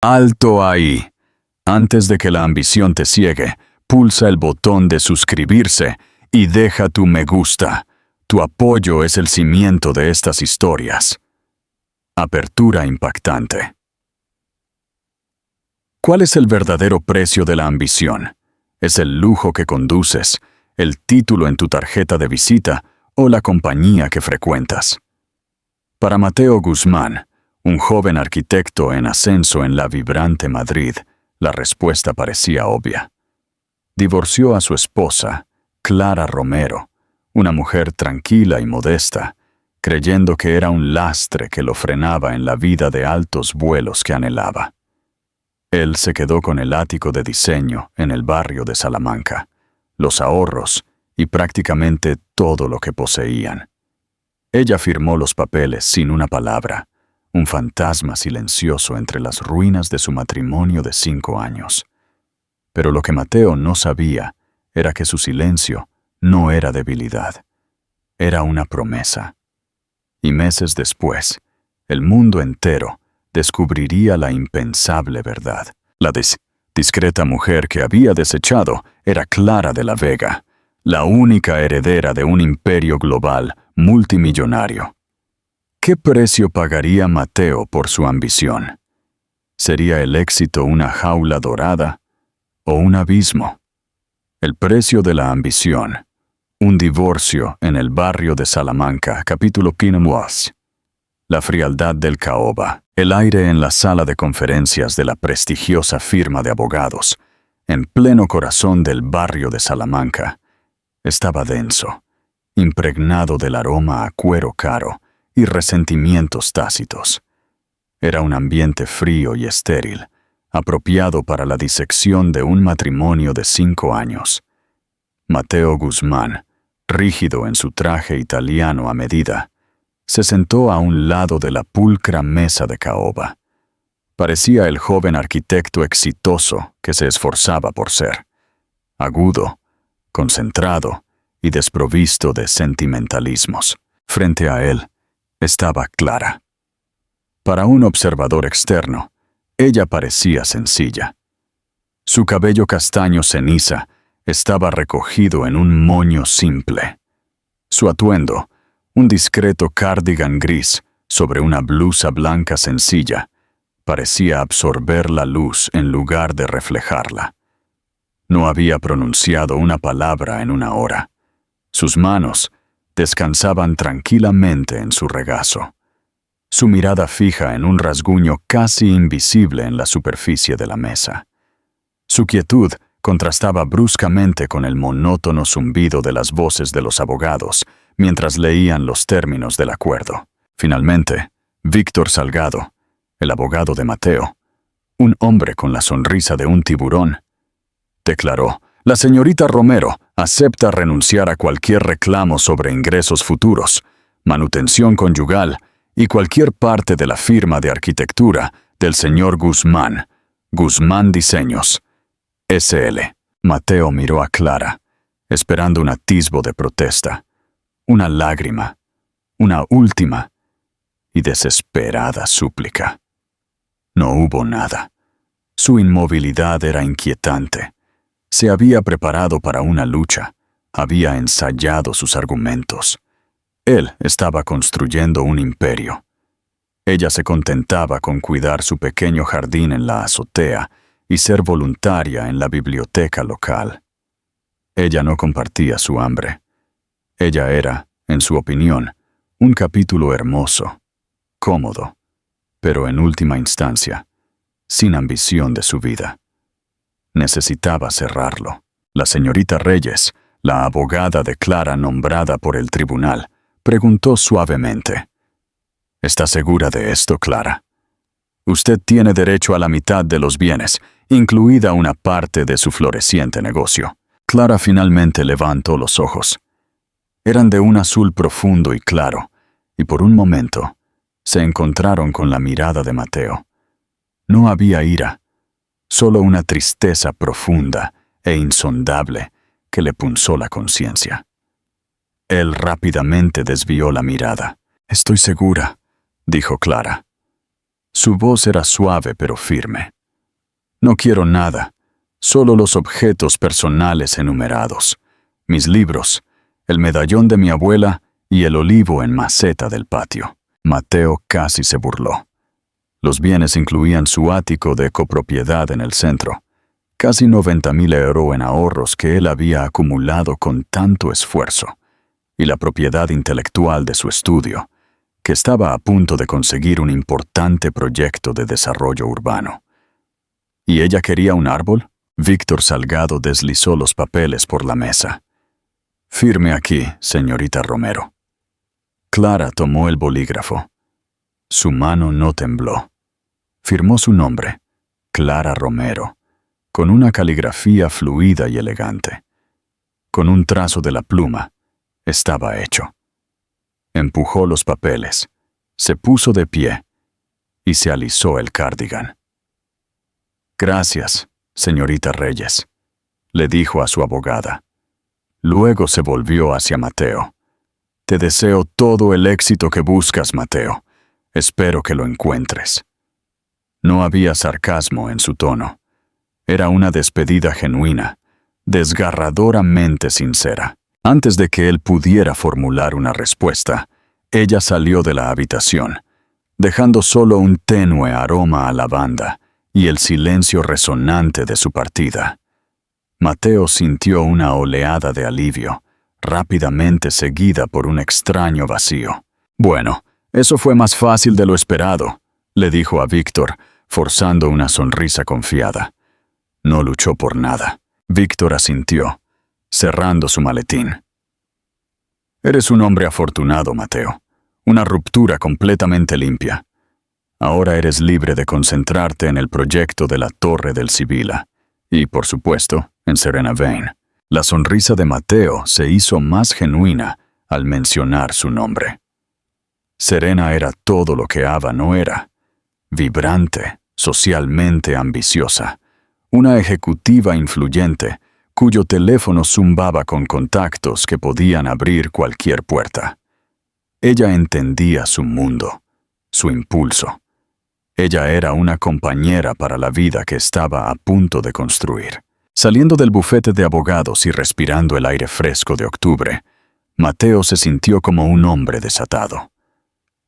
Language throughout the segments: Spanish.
¡Alto ahí! Antes de que la ambición te ciegue, pulsa el botón de suscribirse y deja tu me gusta. Tu apoyo es el cimiento de estas historias. Apertura impactante. ¿Cuál es el verdadero precio de la ambición? ¿Es el lujo que conduces, el título en tu tarjeta de visita o la compañía que frecuentas? Para Mateo Guzmán, un joven arquitecto en ascenso en la vibrante Madrid, la respuesta parecía obvia. Divorció a su esposa, Clara Romero, una mujer tranquila y modesta, creyendo que era un lastre que lo frenaba en la vida de altos vuelos que anhelaba. Él se quedó con el ático de diseño en el barrio de Salamanca, los ahorros y prácticamente todo lo que poseían. Ella firmó los papeles sin una palabra, un fantasma silencioso entre las ruinas de su matrimonio de 5 años. Pero lo que Mateo no sabía era que su silencio no era debilidad, era una promesa. Y meses después, el mundo entero descubriría la impensable verdad. La discreta mujer que había desechado era Clara de la Vega, la única heredera de un imperio global multimillonario. ¿Qué precio pagaría Mateo por su ambición? ¿Sería el éxito una jaula dorada o un abismo? El precio de la ambición. Un divorcio en el barrio de Salamanca, capítulo 15. La frialdad del caoba. El aire en la sala de conferencias de la prestigiosa firma de abogados, en pleno corazón del barrio de Salamanca, estaba denso, impregnado del aroma a cuero caro y resentimientos tácitos. Era un ambiente frío y estéril, apropiado para la disección de un matrimonio de 5 años. Mateo Guzmán, rígido en su traje italiano a medida, se sentó a un lado de la pulcra mesa de caoba. Parecía el joven arquitecto exitoso que se esforzaba por ser. Agudo, concentrado y desprovisto de sentimentalismos. Frente a él estaba Clara. Para un observador externo, ella parecía sencilla. Su cabello castaño ceniza estaba recogido en un moño simple. Su atuendo, un discreto cardigan gris sobre una blusa blanca sencilla, parecía absorber la luz en lugar de reflejarla. No había pronunciado una palabra en una hora. Sus manos descansaban tranquilamente en su regazo, su mirada fija en un rasguño casi invisible en la superficie de la mesa. Su quietud contrastaba bruscamente con el monótono zumbido de las voces de los abogados mientras leían los términos del acuerdo. Finalmente, Víctor Salgado, el abogado de Mateo, un hombre con la sonrisa de un tiburón, declaró: «La señorita Romero acepta renunciar a cualquier reclamo sobre ingresos futuros, manutención conyugal y cualquier parte de la firma de arquitectura del señor Guzmán, Guzmán Diseños, S.L.». Mateo miró a Clara, esperando un atisbo de protesta, una lágrima, una última y desesperada súplica. No hubo nada. Su inmovilidad era inquietante. Se había preparado para una lucha, había ensayado sus argumentos. Él estaba construyendo un imperio. Ella se contentaba con cuidar su pequeño jardín en la azotea y ser voluntaria en la biblioteca local. Ella no compartía su hambre. Ella era, en su opinión, un capítulo hermoso, cómodo, pero en última instancia, sin ambición de su vida. Necesitaba cerrarlo. La señorita Reyes, la abogada de Clara nombrada por el tribunal, preguntó suavemente: «¿Está segura de esto, Clara? Usted tiene derecho a la mitad de los bienes, incluida una parte de su floreciente negocio». Clara finalmente levantó los ojos. Eran de un azul profundo y claro, y por un momento se encontraron con la mirada de Mateo. No había ira, solo una tristeza profunda e insondable que le punzó la conciencia. Él rápidamente desvió la mirada. «Estoy segura», dijo Clara. Su voz era suave pero firme. No quiero nada, solo los objetos personales enumerados, mis libros, el medallón de mi abuela y el olivo en maceta del patio. Mateo casi se burló. Los bienes incluían su ático de copropiedad en el centro, casi 90.000 euros en ahorros que él había acumulado con tanto esfuerzo, y la propiedad intelectual de su estudio, que estaba a punto de conseguir un importante proyecto de desarrollo urbano. ¿Y ella quería un árbol? Víctor Salgado deslizó los papeles por la mesa. Firme aquí, señorita Romero. Clara tomó el bolígrafo. Su mano no tembló. Firmó su nombre, Clara Romero, con una caligrafía fluida y elegante. Con un trazo de la pluma, estaba hecho. Empujó los papeles, se puso de pie y se alisó el cardigan. Gracias, señorita Reyes, le dijo a su abogada. Luego se volvió hacia Mateo. Te deseo todo el éxito que buscas, Mateo. Espero que lo encuentres. No había sarcasmo en su tono. Era una despedida genuina, desgarradoramente sincera. Antes de que él pudiera formular una respuesta, ella salió de la habitación, dejando solo un tenue aroma a lavanda y el silencio resonante de su partida. Mateo sintió una oleada de alivio, rápidamente seguida por un extraño vacío. Bueno, eso fue más fácil de lo esperado, le dijo a Víctor, forzando una sonrisa confiada. No luchó por nada. Víctor asintió, cerrando su maletín. Eres un hombre afortunado, Mateo. Una ruptura completamente limpia. Ahora eres libre de concentrarte en el proyecto de la Torre del Sibila y, por supuesto, en Serena Vane. La sonrisa de Mateo se hizo más genuina al mencionar su nombre. Serena era todo lo que Ava no era. Vibrante, socialmente ambiciosa, una ejecutiva influyente cuyo teléfono zumbaba con contactos que podían abrir cualquier puerta. Ella entendía su mundo, su impulso. Ella era una compañera para la vida que estaba a punto de construir. Saliendo del bufete de abogados y respirando el aire fresco de octubre, Mateo se sintió como un hombre desatado.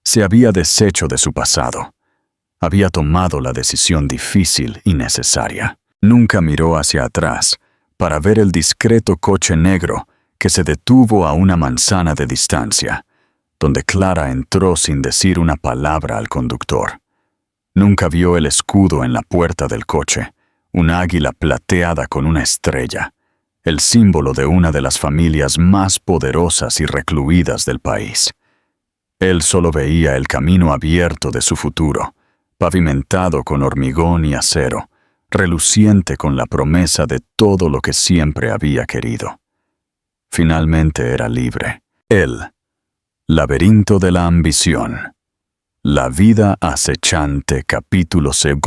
Se había deshecho de su pasado. Había tomado la decisión difícil y necesaria. Nunca miró hacia atrás para ver el discreto coche negro que se detuvo a una manzana de distancia, donde Clara entró sin decir una palabra al conductor. Nunca vio el escudo en la puerta del coche, un águila plateada con una estrella, el símbolo de una de las familias más poderosas y recluidas del país. Él solo veía el camino abierto de su futuro, pavimentado con hormigón y acero, reluciente con la promesa de todo lo que siempre había querido. Finalmente era libre. Él, laberinto de la ambición. La vida acechante, capítulo 2.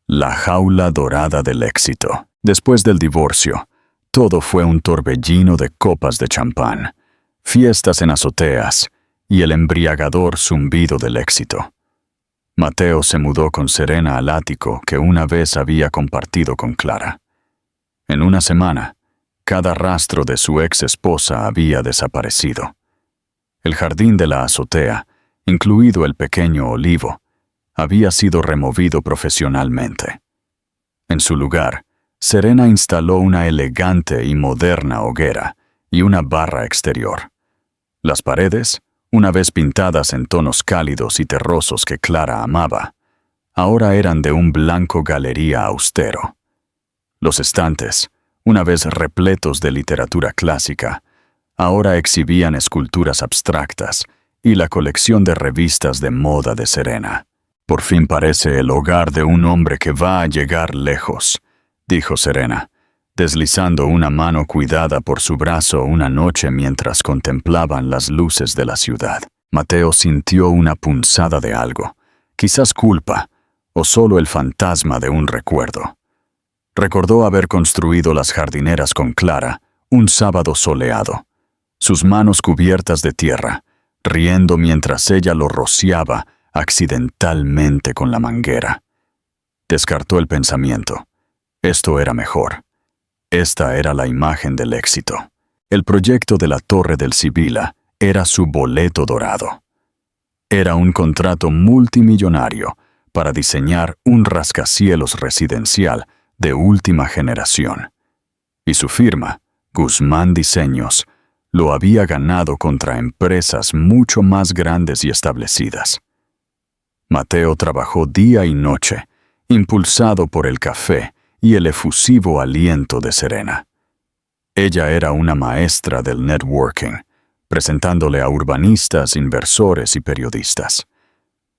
La jaula dorada del éxito. Después del divorcio, todo fue un torbellino de copas de champán, fiestas en azoteas y el embriagador zumbido del éxito. Mateo se mudó con Serena al ático que una vez había compartido con Clara. En una semana, cada rastro de su ex esposa había desaparecido. El jardín de la azotea, incluido el pequeño olivo, había sido removido profesionalmente. En su lugar, Serena instaló una elegante y moderna hoguera y una barra exterior. Las paredes, una vez pintadas en tonos cálidos y terrosos que Clara amaba, ahora eran de un blanco galería austero. Los estantes, una vez repletos de literatura clásica, ahora exhibían esculturas abstractas y la colección de revistas de moda de Serena. Por fin parece el hogar de un hombre que va a llegar lejos, dijo Serena, deslizando una mano cuidada por su brazo una noche mientras contemplaban las luces de la ciudad. Mateo sintió una punzada de algo, quizás culpa, o solo el fantasma de un recuerdo. Recordó haber construido las jardineras con Clara un sábado soleado, sus manos cubiertas de tierra, riendo mientras ella lo rociaba accidentalmente con la manguera. Descartó el pensamiento. Esto era mejor. Esta era la imagen del éxito. El proyecto de la Torre del Sibila era su boleto dorado. Era un contrato multimillonario para diseñar un rascacielos residencial de última generación. Y su firma, Guzmán Diseños, lo había ganado contra empresas mucho más grandes y establecidas. Mateo trabajó día y noche, impulsado por el café y el efusivo aliento de Serena. Ella era una maestra del networking, presentándole a urbanistas, inversores y periodistas.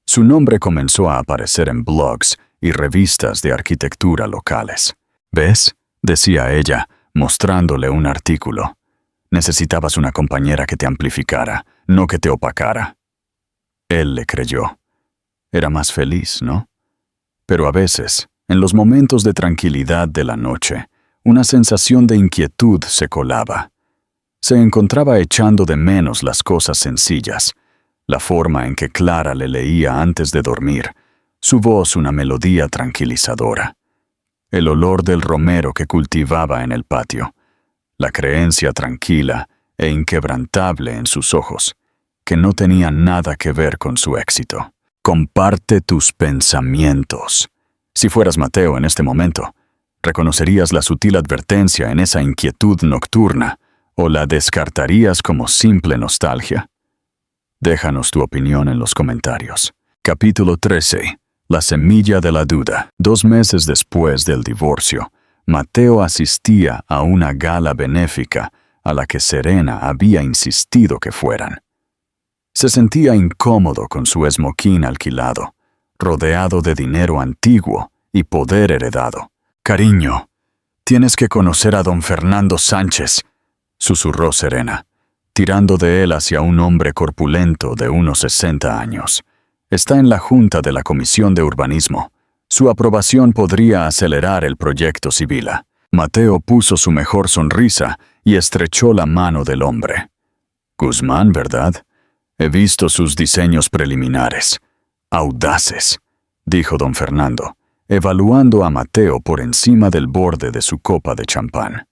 Su nombre comenzó a aparecer en blogs y revistas de arquitectura locales. «¿Ves?», decía ella, mostrándole un artículo. «Necesitabas una compañera que te amplificara, no que te opacara». Él le creyó. Era más feliz, ¿no? Pero a veces, en los momentos de tranquilidad de la noche, una sensación de inquietud se colaba. Se encontraba echando de menos las cosas sencillas, la forma en que Clara le leía antes de dormir, su voz una melodía tranquilizadora, el olor del romero que cultivaba en el patio, la creencia tranquila e inquebrantable en sus ojos, que no tenía nada que ver con su éxito. Comparte tus pensamientos. Si fueras Mateo en este momento, ¿reconocerías la sutil advertencia en esa inquietud nocturna o la descartarías como simple nostalgia? Déjanos tu opinión en los comentarios. Capítulo 13. La semilla de la duda. 2 meses después del divorcio, Mateo asistía a una gala benéfica a la que Serena había insistido que fueran. Se sentía incómodo con su esmoquín alquilado, rodeado de dinero antiguo y poder heredado. «Cariño, tienes que conocer a don Fernando Sánchez», susurró Serena, tirando de él hacia un hombre corpulento de unos 60 años. «Está en la junta de la Comisión de Urbanismo. Su aprobación podría acelerar el proyecto Sibila». Mateo puso su mejor sonrisa y estrechó la mano del hombre. «Guzmán, ¿verdad? He visto sus diseños preliminares. Audaces», dijo don Fernando, evaluando a Mateo por encima del borde de su copa de champán.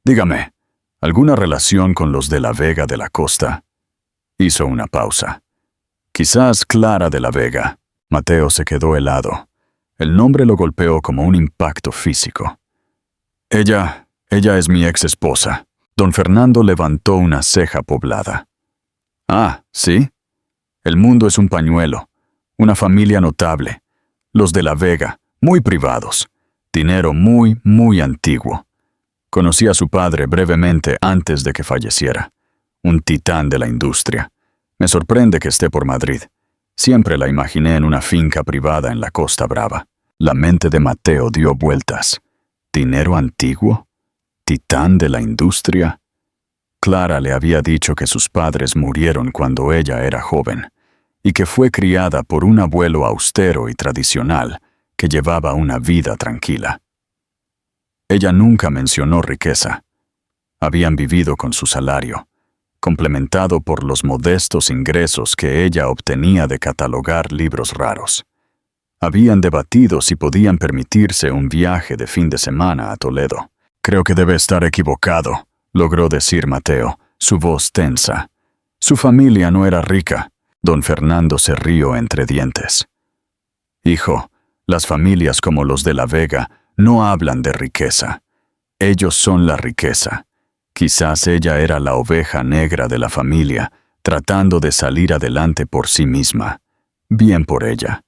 «Dígame, ¿alguna relación con los de la Vega de la Costa?» Hizo una pausa. «Quizás Clara de la Vega». Mateo se quedó helado. El nombre lo golpeó como un impacto físico. Ella es mi ex esposa». Don Fernando levantó una ceja poblada. «Ah, ¿sí? El mundo es un pañuelo, una familia notable. Los de la Vega, muy privados. Dinero muy, muy antiguo. Conocí a su padre brevemente antes de que falleciera. Un titán de la industria. Me sorprende que esté por Madrid. Siempre la imaginé en una finca privada en la Costa Brava». La mente de Mateo dio vueltas. ¿Dinero antiguo? ¿Titán de la industria? Clara le había dicho que sus padres murieron cuando ella era joven, y que fue criada por un abuelo austero y tradicional que llevaba una vida tranquila. Ella nunca mencionó riqueza. Habían vivido con su salario, complementado por los modestos ingresos que ella obtenía de catalogar libros raros. Habían debatido si podían permitirse un viaje de fin de semana a Toledo. «Creo que debe estar equivocado», logró decir Mateo, su voz tensa. «Su familia no era rica». Don Fernando se rió entre dientes. «Hijo, las familias como los de la Vega no hablan de riqueza. Ellos son la riqueza. Quizás ella era la oveja negra de la familia, tratando de salir adelante por sí misma. Bien por ella.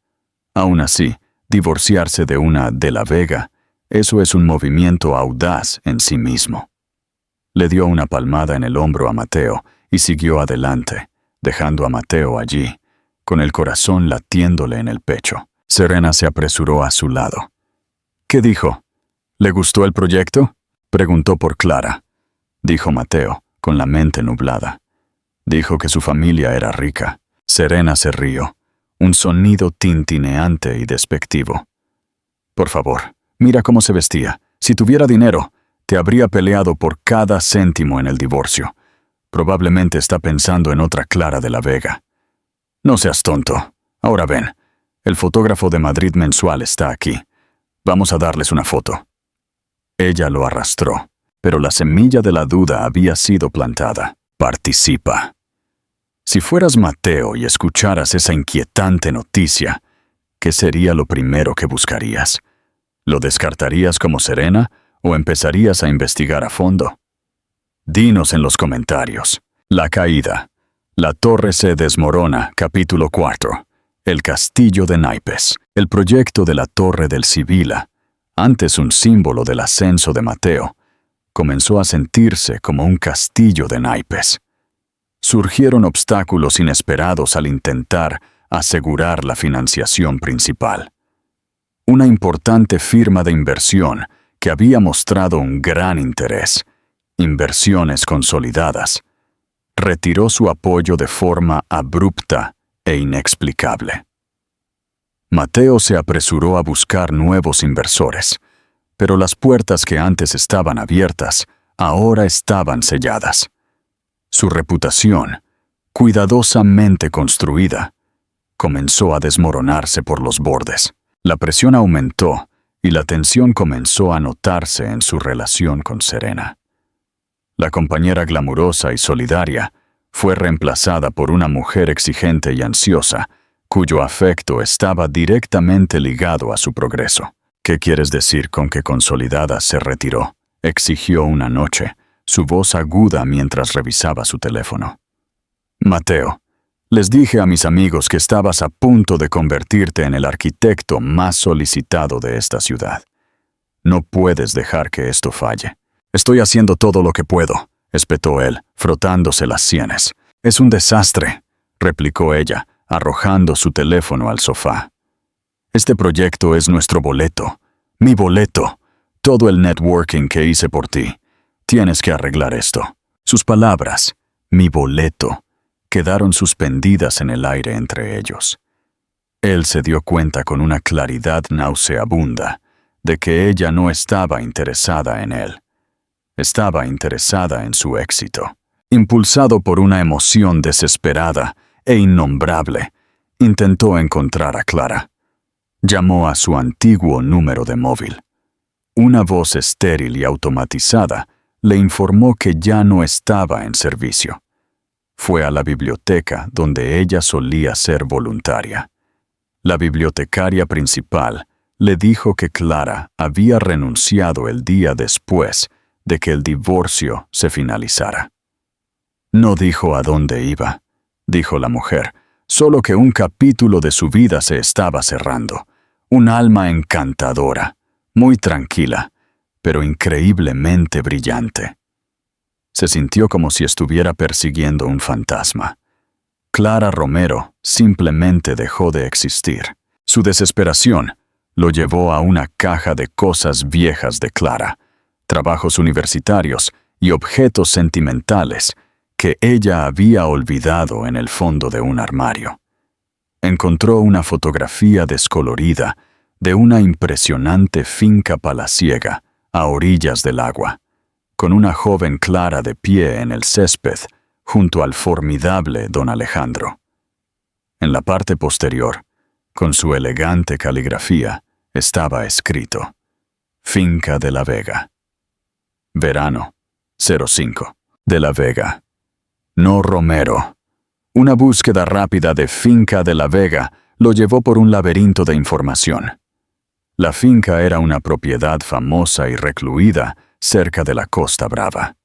Aún así, divorciarse de una de la Vega, eso es un movimiento audaz en sí mismo». Le dio una palmada en el hombro a Mateo y siguió adelante, dejando a Mateo allí, con el corazón latiéndole en el pecho. Serena se apresuró a su lado. «¿Qué dijo? ¿Le gustó el proyecto?», preguntó por Clara. Dijo Mateo, con la mente nublada. Dijo que su familia era rica. Serena se rió, un sonido tintineante y despectivo. «Por favor, mira cómo se vestía. Si tuviera dinero, te habría peleado por cada céntimo en el divorcio. Probablemente está pensando en otra Clara de la Vega». «No seas tonto», Ahora ven, el fotógrafo de Madrid Mensual está aquí. Vamos a darles una foto. Ella lo arrastró, pero la semilla de la duda había sido plantada. Participa. Si fueras Mateo y escucharas esa inquietante noticia, ¿qué sería lo primero que buscarías? ¿Lo descartarías como Serena o empezarías a investigar a fondo? Dinos en los comentarios. La caída. La torre se desmorona, capítulo 4. El castillo de naipes. El proyecto de la torre del Sibila, antes un símbolo del ascenso de Mateo, comenzó a sentirse como un castillo de naipes. Surgieron obstáculos inesperados al intentar asegurar la financiación principal. Una importante firma de inversión que había mostrado un gran interés, Inversiones Consolidadas, retiró su apoyo de forma abrupta e inexplicable. Mateo se apresuró a buscar nuevos inversores, pero las puertas que antes estaban abiertas ahora estaban selladas. Su reputación, cuidadosamente construida, comenzó a desmoronarse por los bordes. La presión aumentó y la tensión comenzó a notarse en su relación con Serena. La compañera glamurosa y solidaria fue reemplazada por una mujer exigente y ansiosa, cuyo afecto estaba directamente ligado a su progreso. ¿Qué quieres decir con que Consolidada se retiró?, exigió una noche, su voz aguda mientras revisaba su teléfono. Mateo, les dije a mis amigos que estabas a punto de convertirte en el arquitecto más solicitado de esta ciudad. No puedes dejar que esto falle. Estoy haciendo todo lo que puedo, espetó él, frotándose las sienes. Es un desastre, replicó ella, arrojando su teléfono al sofá. Este proyecto es nuestro boleto, mi boleto, todo el networking que hice por ti. Tienes que arreglar esto. Sus palabras, mi boleto, quedaron suspendidas en el aire entre ellos. Él se dio cuenta con una claridad nauseabunda de que ella no estaba interesada en él. Estaba interesada en su éxito. Impulsado por una emoción desesperada e innombrable, intentó encontrar a Clara. Llamó a su antiguo número de móvil. Una voz estéril y automatizada le informó que ya no estaba en servicio. Fue a la biblioteca donde ella solía ser voluntaria. La bibliotecaria principal le dijo que Clara había renunciado el día después de que el divorcio se finalizara. No dijo a dónde iba, dijo la mujer, solo que un capítulo de su vida se estaba cerrando. Un alma encantadora, muy tranquila, pero increíblemente brillante. Se sintió como si estuviera persiguiendo un fantasma. Clara Romero simplemente dejó de existir. Su desesperación lo llevó a una caja de cosas viejas de Clara, trabajos universitarios y objetos sentimentales que ella había olvidado en el fondo de un armario. Encontró una fotografía descolorida de una impresionante finca palaciega a orillas del agua, con una joven Clara de pie en el césped junto al formidable don Alejandro. En la parte posterior, con su elegante caligrafía, estaba escrito: Finca de la Vega. Verano, 05. De la Vega. No Romero. Una búsqueda rápida de Finca de la Vega lo llevó por un laberinto de información. La finca era una propiedad famosa y recluida cerca de la Costa Brava.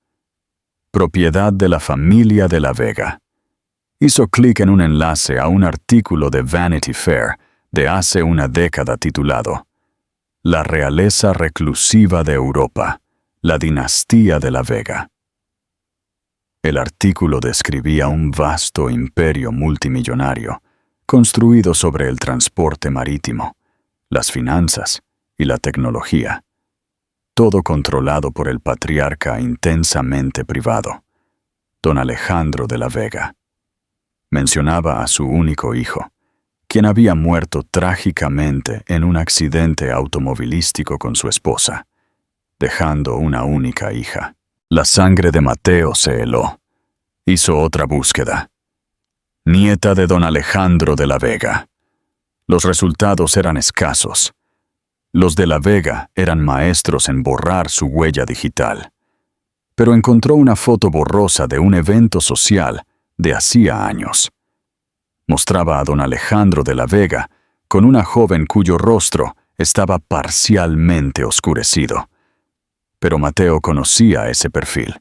Propiedad de la familia de la Vega. Hizo clic en un enlace a un artículo de Vanity Fair de hace una década titulado La realeza reclusiva de Europa, la dinastía de la Vega. El artículo describía un vasto imperio multimillonario, construido sobre el transporte marítimo, las finanzas y la tecnología, todo controlado por el patriarca intensamente privado, don Alejandro de la Vega. Mencionaba a su único hijo, quien había muerto trágicamente en un accidente automovilístico con su esposa, dejando una única hija. La sangre de Mateo se heló. Hizo otra búsqueda. Nieta de don Alejandro de la Vega. Los resultados eran escasos. Los de La Vega eran maestros en borrar su huella digital. Pero encontró una foto borrosa de un evento social de hacía años. Mostraba a don Alejandro de La Vega con una joven cuyo rostro estaba parcialmente oscurecido. Pero Mateo conocía ese perfil.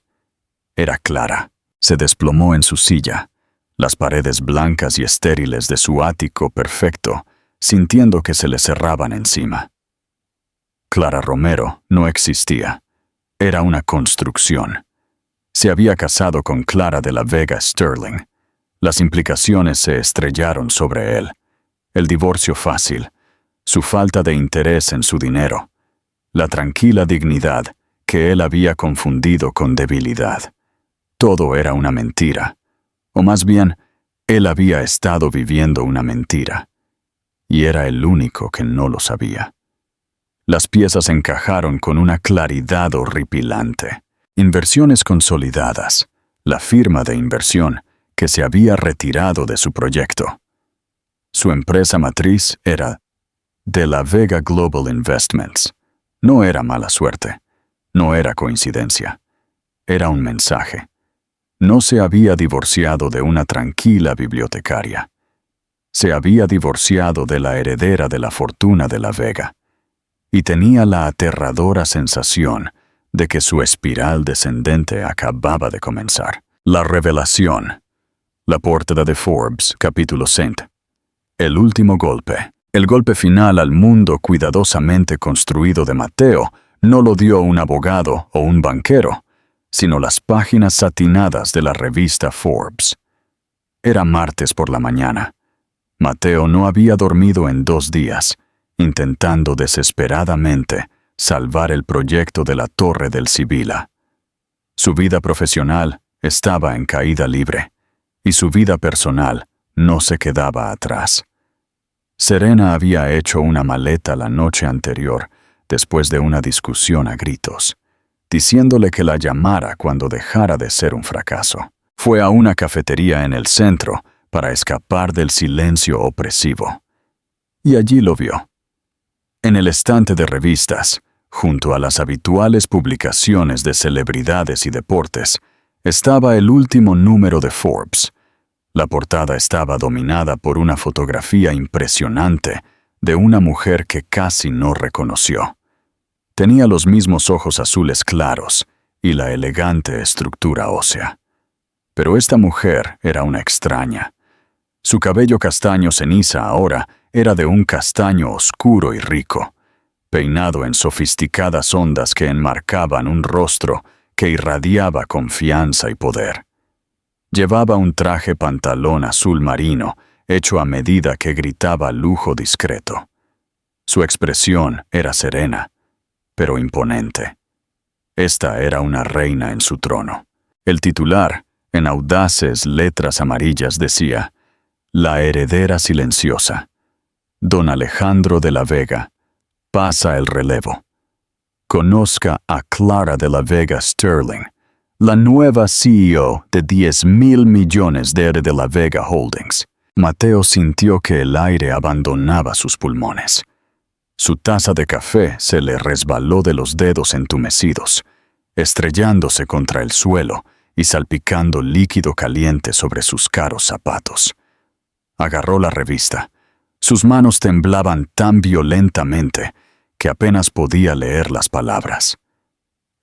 Era Clara. Se desplomó en su silla, las paredes blancas y estériles de su ático perfecto, sintiendo que se le cerraban encima. Clara Romero no existía. Era una construcción. Se había casado con Clara de La Vega Sterling. Las implicaciones se estrellaron sobre él. El divorcio fácil, su falta de interés en su dinero, la tranquila dignidad que él había confundido con debilidad. Todo era una mentira. O más bien, él había estado viviendo una mentira. Y era el único que no lo sabía. Las piezas encajaron con una claridad horripilante. Inversiones consolidadas, la firma de inversión que se había retirado de su proyecto. Su empresa matriz era de La Vega Global Investments. No era mala suerte, no era coincidencia, era un mensaje. No se había divorciado de una tranquila bibliotecaria. Se había divorciado de la heredera de la fortuna de La Vega. Y tenía la aterradora sensación de que su espiral descendente acababa de comenzar. La revelación. La portada de Forbes, capítulo 100. El último golpe. El golpe final al mundo cuidadosamente construido de Mateo no lo dio un abogado o un banquero, sino las páginas satinadas de la revista Forbes. Era martes por la mañana. Mateo no había dormido en 2 días, intentando desesperadamente salvar el proyecto de la Torre del Sibila. Su vida profesional estaba en caída libre, y su vida personal no se quedaba atrás. Serena había hecho una maleta la noche anterior, después de una discusión a gritos, diciéndole que la llamara cuando dejara de ser un fracaso. Fue a una cafetería en el centro para escapar del silencio opresivo. Y allí lo vio. En el estante de revistas, junto a las habituales publicaciones de celebridades y deportes, estaba el último número de Forbes. La portada estaba dominada por una fotografía impresionante de una mujer que casi no reconoció. Tenía los mismos ojos azules claros y la elegante estructura ósea. Pero esta mujer era una extraña. Su cabello castaño ceniza ahora era de un castaño oscuro y rico, peinado en sofisticadas ondas que enmarcaban un rostro que irradiaba confianza y poder. Llevaba un traje pantalón azul marino, hecho a medida que gritaba lujo discreto. Su expresión era serena, pero imponente. Esta era una reina en su trono. El titular, en audaces letras amarillas, decía: «La heredera silenciosa. Don Alejandro de La Vega pasa el relevo. Conozca a Clara de La Vega Sterling, la nueva CEO de 10.000 millones de La Vega Holdings». Mateo sintió que el aire abandonaba sus pulmones. Su taza de café se le resbaló de los dedos entumecidos, estrellándose contra el suelo y salpicando líquido caliente sobre sus caros zapatos. Agarró la revista. Sus manos temblaban tan violentamente que apenas podía leer las palabras.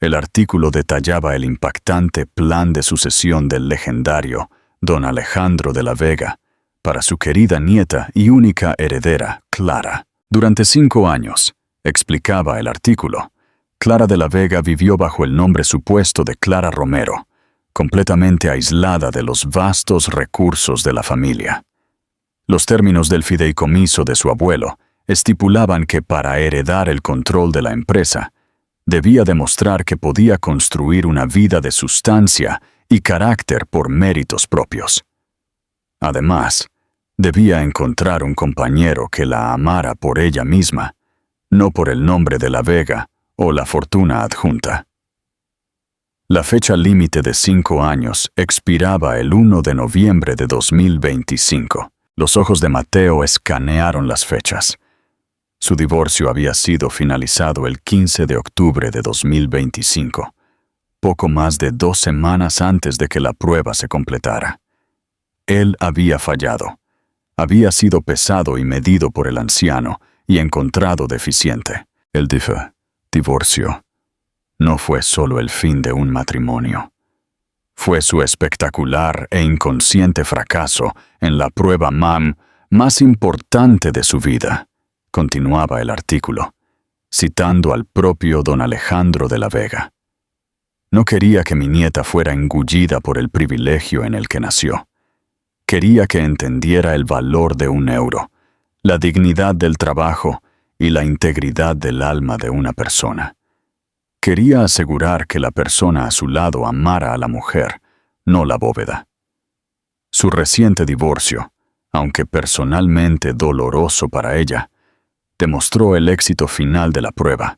El artículo detallaba el impactante plan de sucesión del legendario don Alejandro de La Vega para su querida nieta y única heredera, Clara. Durante 5 años, explicaba el artículo, Clara de La Vega vivió bajo el nombre supuesto de Clara Romero, completamente aislada de los vastos recursos de la familia. Los términos del fideicomiso de su abuelo estipulaban que para heredar el control de la empresa, debía demostrar que podía construir una vida de sustancia y carácter por méritos propios. Además, debía encontrar un compañero que la amara por ella misma, no por el nombre de La Vega o la fortuna adjunta. La fecha límite de 5 años expiraba el 1 de noviembre de 2025. Los ojos de Mateo escanearon las fechas. Su divorcio había sido finalizado el 15 de octubre de 2025, poco más de 2 semanas antes de que la prueba se completara. Él había fallado. Había sido pesado y medido por el anciano y encontrado deficiente. El divorcio no fue solo el fin de un matrimonio. Fue su espectacular e inconsciente fracaso en la prueba más importante de su vida. Continuaba el artículo, citando al propio don Alejandro de la Vega. No quería que mi nieta fuera engullida por el privilegio en el que nació. Quería que entendiera el valor de un euro, la dignidad del trabajo y la integridad del alma de una persona. Quería asegurar que la persona a su lado amara a la mujer, no la bóveda. Su reciente divorcio, aunque personalmente doloroso para ella, demostró el éxito final de la prueba.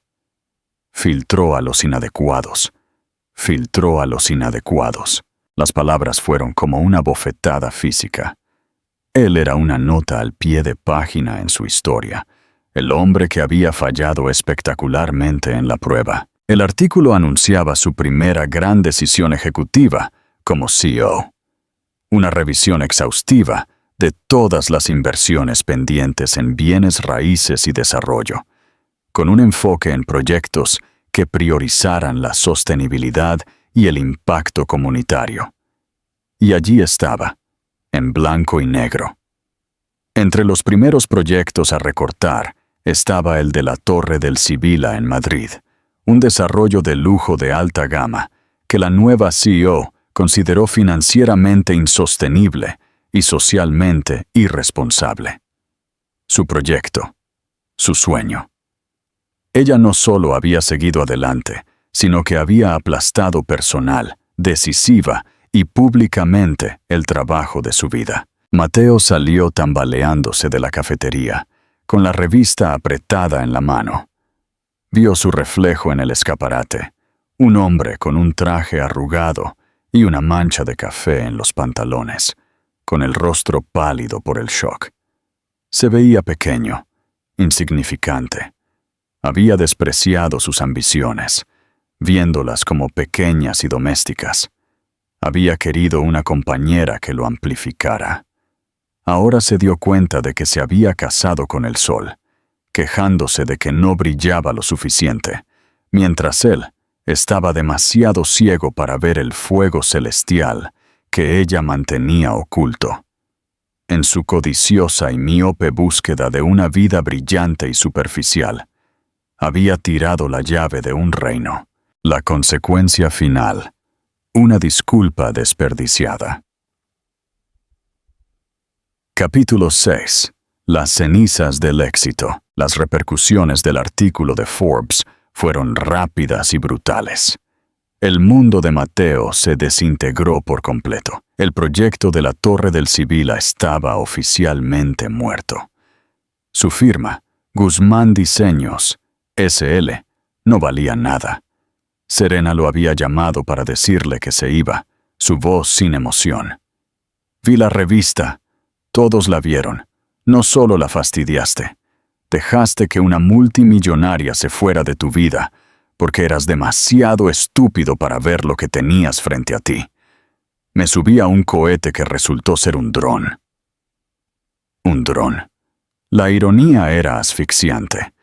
Filtró a los inadecuados. Filtró a los inadecuados. Las palabras fueron como una bofetada física. Él era una nota al pie de página en su historia, el hombre que había fallado espectacularmente en la prueba. El artículo anunciaba su primera gran decisión ejecutiva como CEO. Una revisión exhaustiva de todas las inversiones pendientes en bienes raíces y desarrollo, con un enfoque en proyectos que priorizaran la sostenibilidad y el impacto comunitario. Y allí estaba, en blanco y negro. Entre los primeros proyectos a recortar estaba el de la Torre del Sibila en Madrid, un desarrollo de lujo de alta gama que la nueva CEO consideró financieramente insostenible y socialmente irresponsable. Su proyecto, su sueño. Ella no solo había seguido adelante, sino que había aplastado personal, decisiva y públicamente el trabajo de su vida. Mateo salió tambaleándose de la cafetería, con la revista apretada en la mano. Vio su reflejo en el escaparate, un hombre con un traje arrugado y una mancha de café en los pantalones, con el rostro pálido por el shock. Se veía pequeño, insignificante. Había despreciado sus ambiciones, viéndolas como pequeñas y domésticas. Había querido una compañera que lo amplificara. Ahora se dio cuenta de que se había casado con el sol, quejándose de que no brillaba lo suficiente, mientras él estaba demasiado ciego para ver el fuego celestial que ella mantenía oculto. En su codiciosa y miope búsqueda de una vida brillante y superficial, había tirado la llave de un reino. La consecuencia final, una disculpa desperdiciada. Capítulo 6. Las cenizas del éxito. Las repercusiones del artículo de Forbes fueron rápidas y brutales. El mundo de Mateo se desintegró por completo. El proyecto de la Torre del Sibila estaba oficialmente muerto. Su firma, Guzmán Diseños, S.L., no valía nada. Serena lo había llamado para decirle que se iba, su voz sin emoción. Vi la revista. Todos la vieron. No solo la fastidiaste. Dejaste que una multimillonaria se fuera de tu vida porque eras demasiado estúpido para ver lo que tenías frente a ti. Me subí a un cohete que resultó ser un dron. Un dron. La ironía era asfixiante.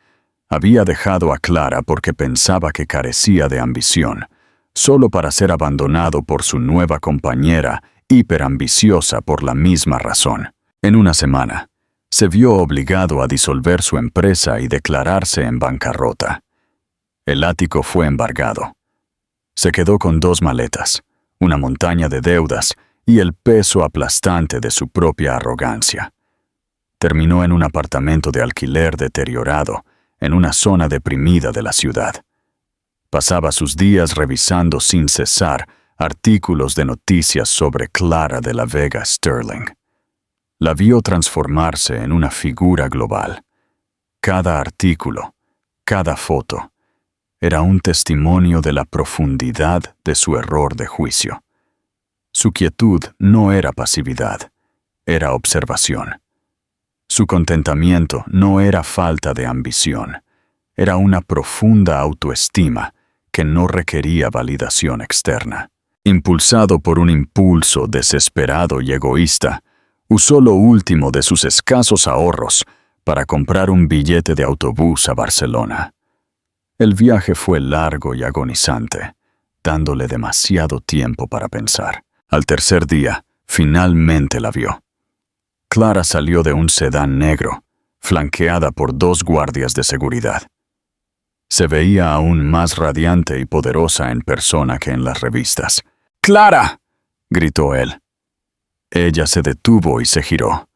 Había dejado a Clara porque pensaba que carecía de ambición, solo para ser abandonado por su nueva compañera, hiperambiciosa por la misma razón. En una semana, se vio obligado a disolver su empresa y declararse en bancarrota. El ático fue embargado. Se quedó con 2 maletas, una montaña de deudas y el peso aplastante de su propia arrogancia. Terminó en un apartamento de alquiler deteriorado, en una zona deprimida de la ciudad. Pasaba sus días revisando sin cesar artículos de noticias sobre Clara de la Vega Sterling. La vio transformarse en una figura global. Cada artículo, cada foto, era un testimonio de la profundidad de su error de juicio. Su quietud no era pasividad, era observación. Su contentamiento no era falta de ambición, era una profunda autoestima que no requería validación externa. Impulsado por un impulso desesperado y egoísta, usó lo último de sus escasos ahorros para comprar un billete de autobús a Barcelona. El viaje fue largo y agonizante, dándole demasiado tiempo para pensar. Al tercer día, finalmente la vio. Clara salió de un sedán negro, flanqueada por 2 guardias de seguridad. Se veía aún más radiante y poderosa en persona que en las revistas. ¡Clara!, gritó él. Ella se detuvo y se giró.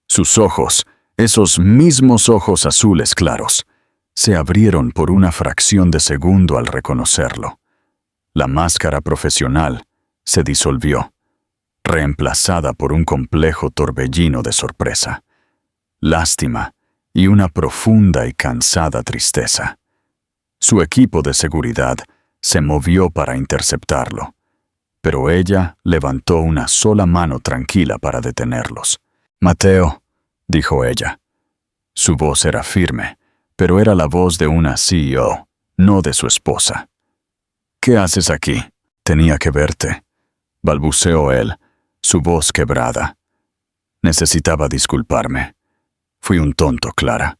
Sus ojos, esos mismos ojos azules claros, se abrieron por una fracción de segundo al reconocerlo. La máscara profesional se disolvió, reemplazada por un complejo torbellino de sorpresa, lástima y una profunda y cansada tristeza. Su equipo de seguridad se movió para interceptarlo, pero ella levantó una sola mano tranquila para detenerlos. «Mateo», dijo ella. Su voz era firme, pero era la voz de una CEO, no de su esposa. «¿Qué haces aquí? Tenía que verte», balbuceó él, su voz quebrada. «Necesitaba disculparme. Fui un tonto, Clara.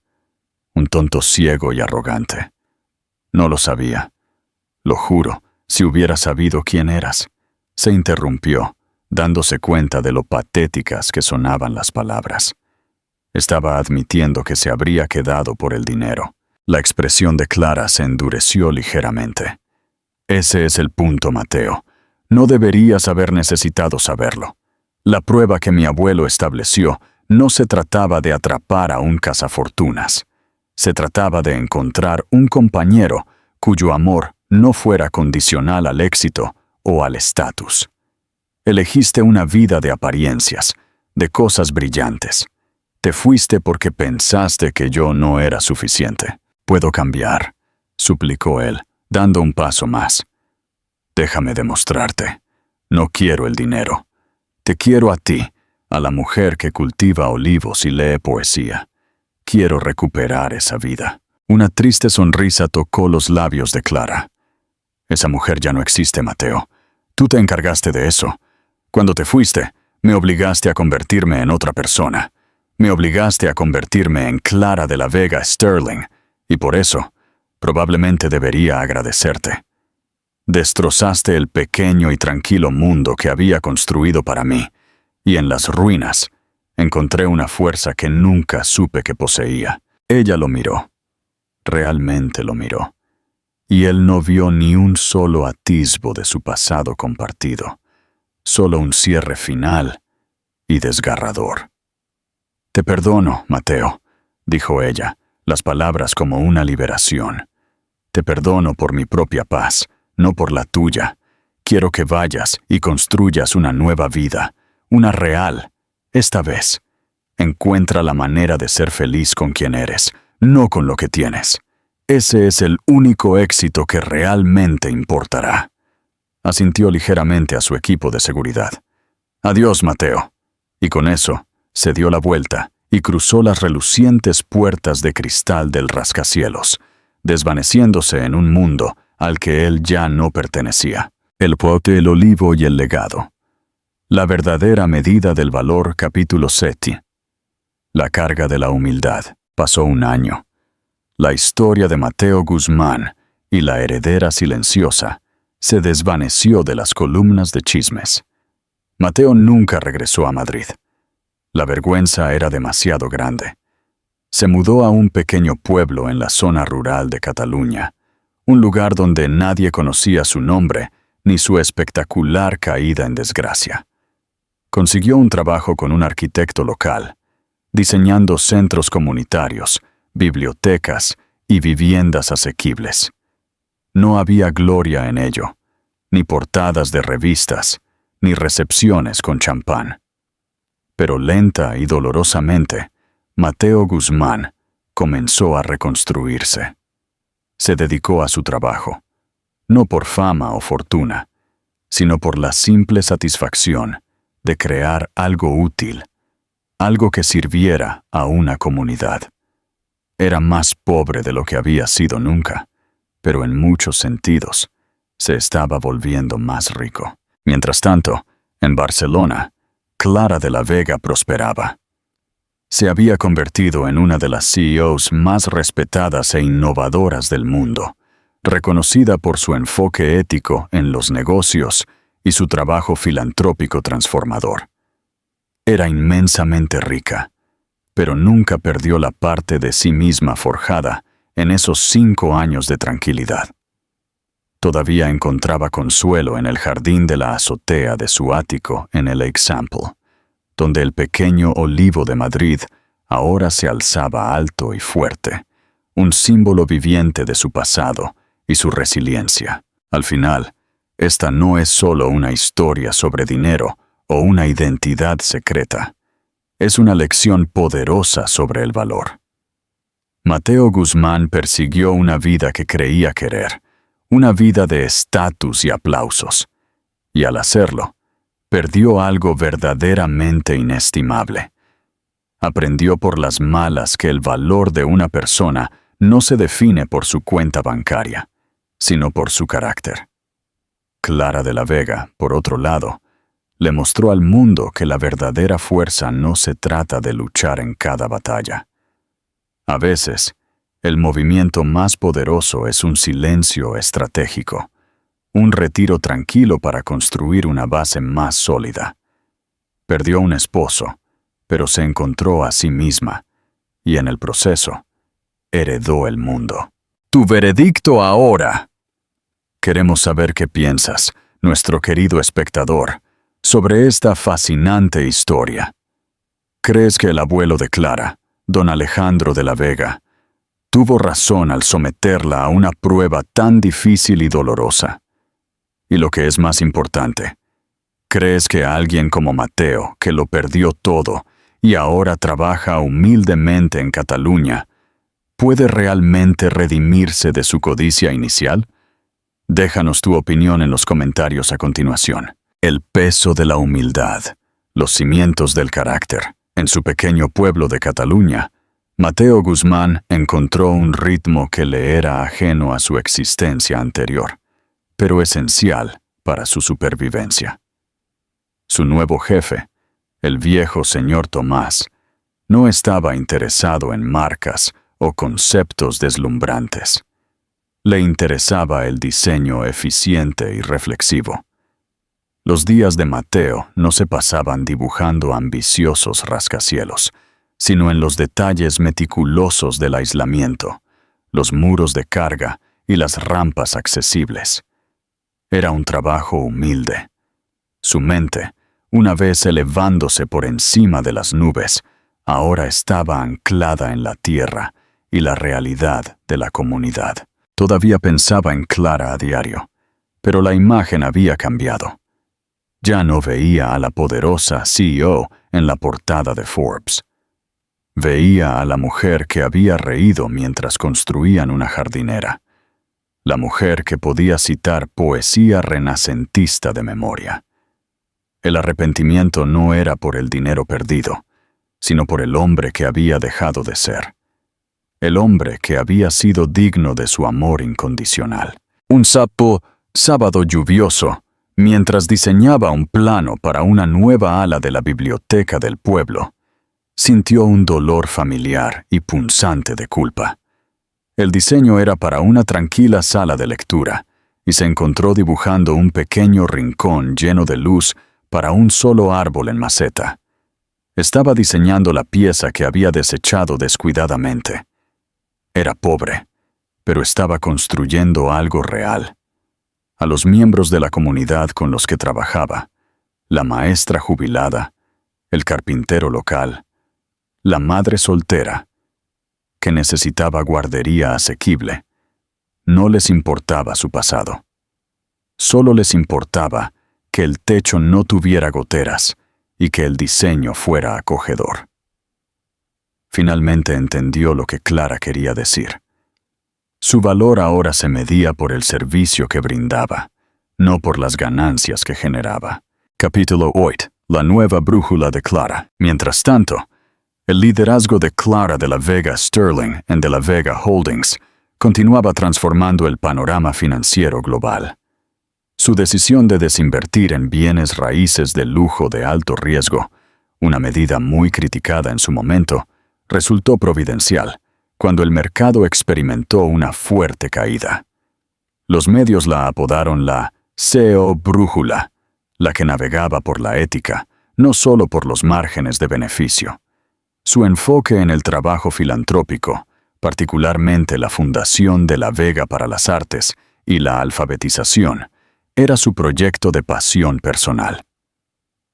Un tonto ciego y arrogante. No lo sabía. Lo juro, si hubiera sabido quién eras». Se interrumpió, dándose cuenta de lo patéticas que sonaban las palabras. Estaba admitiendo que se habría quedado por el dinero. La expresión de Clara se endureció ligeramente. «Ese es el punto, Mateo. No deberías haber necesitado saberlo. La prueba que mi abuelo estableció no se trataba de atrapar a un cazafortunas. Se trataba de encontrar un compañero cuyo amor no fuera condicional al éxito o al estatus. Elegiste una vida de apariencias, de cosas brillantes. Te fuiste porque pensaste que yo no era suficiente. Puedo cambiar», suplicó él, dando un paso más. «Déjame demostrarte. No quiero el dinero. Te quiero a ti, a la mujer que cultiva olivos y lee poesía. Quiero recuperar esa vida». Una triste sonrisa tocó los labios de Clara. «Esa mujer ya no existe, Mateo. Tú te encargaste de eso. Cuando te fuiste, me obligaste a convertirme en otra persona. Me obligaste a convertirme en Clara de la Vega Sterling, y por eso, probablemente debería agradecerte. Destrozaste el pequeño y tranquilo mundo que había construido para mí, y en las ruinas encontré una fuerza que nunca supe que poseía». Ella lo miró. Realmente lo miró. Y él no vio ni un solo atisbo de su pasado compartido, solo un cierre final y desgarrador. «Te perdono, Mateo», dijo ella, las palabras como una liberación. «Te perdono por mi propia paz, no por la tuya. Quiero que vayas y construyas una nueva vida, una real, esta vez. Encuentra la manera de ser feliz con quien eres, no con lo que tienes. Ese es el único éxito que realmente importará». Asintió ligeramente a su equipo de seguridad. «Adiós, Mateo». Y con eso, se dio la vuelta y cruzó las relucientes puertas de cristal del rascacielos, desvaneciéndose en un mundo al que él ya no pertenecía. El pote, el olivo y el legado. La verdadera medida del valor, capítulo 7. La carga de la humildad. Pasó un año. La historia de Mateo Guzmán y la heredera silenciosa se desvaneció de las columnas de chismes. Mateo nunca regresó a Madrid. La vergüenza era demasiado grande. Se mudó a un pequeño pueblo en la zona rural de Cataluña, un lugar donde nadie conocía su nombre ni su espectacular caída en desgracia. Consiguió un trabajo con un arquitecto local, diseñando centros comunitarios, bibliotecas y viviendas asequibles. No había gloria en ello, ni portadas de revistas, ni recepciones con champán. Pero lenta y dolorosamente, Mateo Guzmán comenzó a reconstruirse. Se dedicó a su trabajo, no por fama o fortuna, sino por la simple satisfacción de crear algo útil, algo que sirviera a una comunidad. Era más pobre de lo que había sido nunca, pero en muchos sentidos se estaba volviendo más rico. Mientras tanto, en Barcelona, Clara de la Vega prosperaba. Se había convertido en una de las CEOs más respetadas e innovadoras del mundo, reconocida por su enfoque ético en los negocios y su trabajo filantrópico transformador. Era inmensamente rica, pero nunca perdió la parte de sí misma forjada en esos 5 años de tranquilidad. Todavía encontraba consuelo en el jardín de la azotea de su ático en el Example, donde el pequeño olivo de Madrid ahora se alzaba alto y fuerte, un símbolo viviente de su pasado y su resiliencia. Al final, esta no es solo una historia sobre dinero o una identidad secreta. Es una lección poderosa sobre el valor. Mateo Guzmán persiguió una vida que creía querer, una vida de estatus y aplausos, y al hacerlo, perdió algo verdaderamente inestimable. Aprendió por las malas que el valor de una persona no se define por su cuenta bancaria, sino por su carácter. Clara de la Vega, por otro lado, le mostró al mundo que la verdadera fuerza no se trata de luchar en cada batalla. A veces, el movimiento más poderoso es un silencio estratégico, un retiro tranquilo para construir una base más sólida. Perdió un esposo, pero se encontró a sí misma, y en el proceso, heredó el mundo. Tu veredicto ahora. Queremos saber qué piensas, nuestro querido espectador, sobre esta fascinante historia. ¿Crees que el abuelo de Clara, don Alejandro de la Vega, tuvo razón al someterla a una prueba tan difícil y dolorosa? Y lo que es más importante, ¿crees que alguien como Mateo, que lo perdió todo y ahora trabaja humildemente en Cataluña, puede realmente redimirse de su codicia inicial? Déjanos tu opinión en los comentarios a continuación. El peso de la humildad, los cimientos del carácter. En su pequeño pueblo de Cataluña, Mateo Guzmán encontró un ritmo que le era ajeno a su existencia anterior, pero esencial para su supervivencia. Su nuevo jefe, el viejo señor Tomás, no estaba interesado en marcas o conceptos deslumbrantes. Le interesaba el diseño eficiente y reflexivo. Los días de Mateo no se pasaban dibujando ambiciosos rascacielos, sino en los detalles meticulosos del aislamiento, los muros de carga y las rampas accesibles. Era un trabajo humilde. Su mente, una vez elevándose por encima de las nubes, ahora estaba anclada en la tierra y la realidad de la comunidad. Todavía pensaba en Clara a diario, pero la imagen había cambiado. Ya no veía a la poderosa CEO en la portada de Forbes. Veía a la mujer que había reído mientras construían una jardinera. La mujer que podía citar poesía renacentista de memoria. El arrepentimiento no era por el dinero perdido, sino por el hombre que había dejado de ser. El hombre que había sido digno de su amor incondicional. Un sábado lluvioso, mientras diseñaba un plano para una nueva ala de la biblioteca del pueblo, sintió un dolor familiar y punzante de culpa. El diseño era para una tranquila sala de lectura, y se encontró dibujando un pequeño rincón lleno de luz para un solo árbol en maceta. Estaba diseñando la pieza que había desechado descuidadamente. Era pobre, pero estaba construyendo algo real. A los miembros de la comunidad con los que trabajaba, la maestra jubilada, el carpintero local, la madre soltera, que necesitaba guardería asequible, no les importaba su pasado. Solo les importaba que el techo no tuviera goteras y que el diseño fuera acogedor. Finalmente entendió lo que Clara quería decir. Su valor ahora se medía por el servicio que brindaba, no por las ganancias que generaba. Capítulo 8. La nueva brújula de Clara. Mientras tanto, El liderazgo de Clara de la Vega Sterling en De la Vega Holdings continuaba transformando el panorama financiero global. Su decisión de desinvertir en bienes raíces de lujo de alto riesgo, una medida muy criticada en su momento, resultó providencial cuando el mercado experimentó una fuerte caída. Los medios la apodaron la CEO Brújula, la que navegaba por la ética, no solo por los márgenes de beneficio. Su enfoque en el trabajo filantrópico, particularmente la Fundación de la Vega para las Artes y la alfabetización, era su proyecto de pasión personal.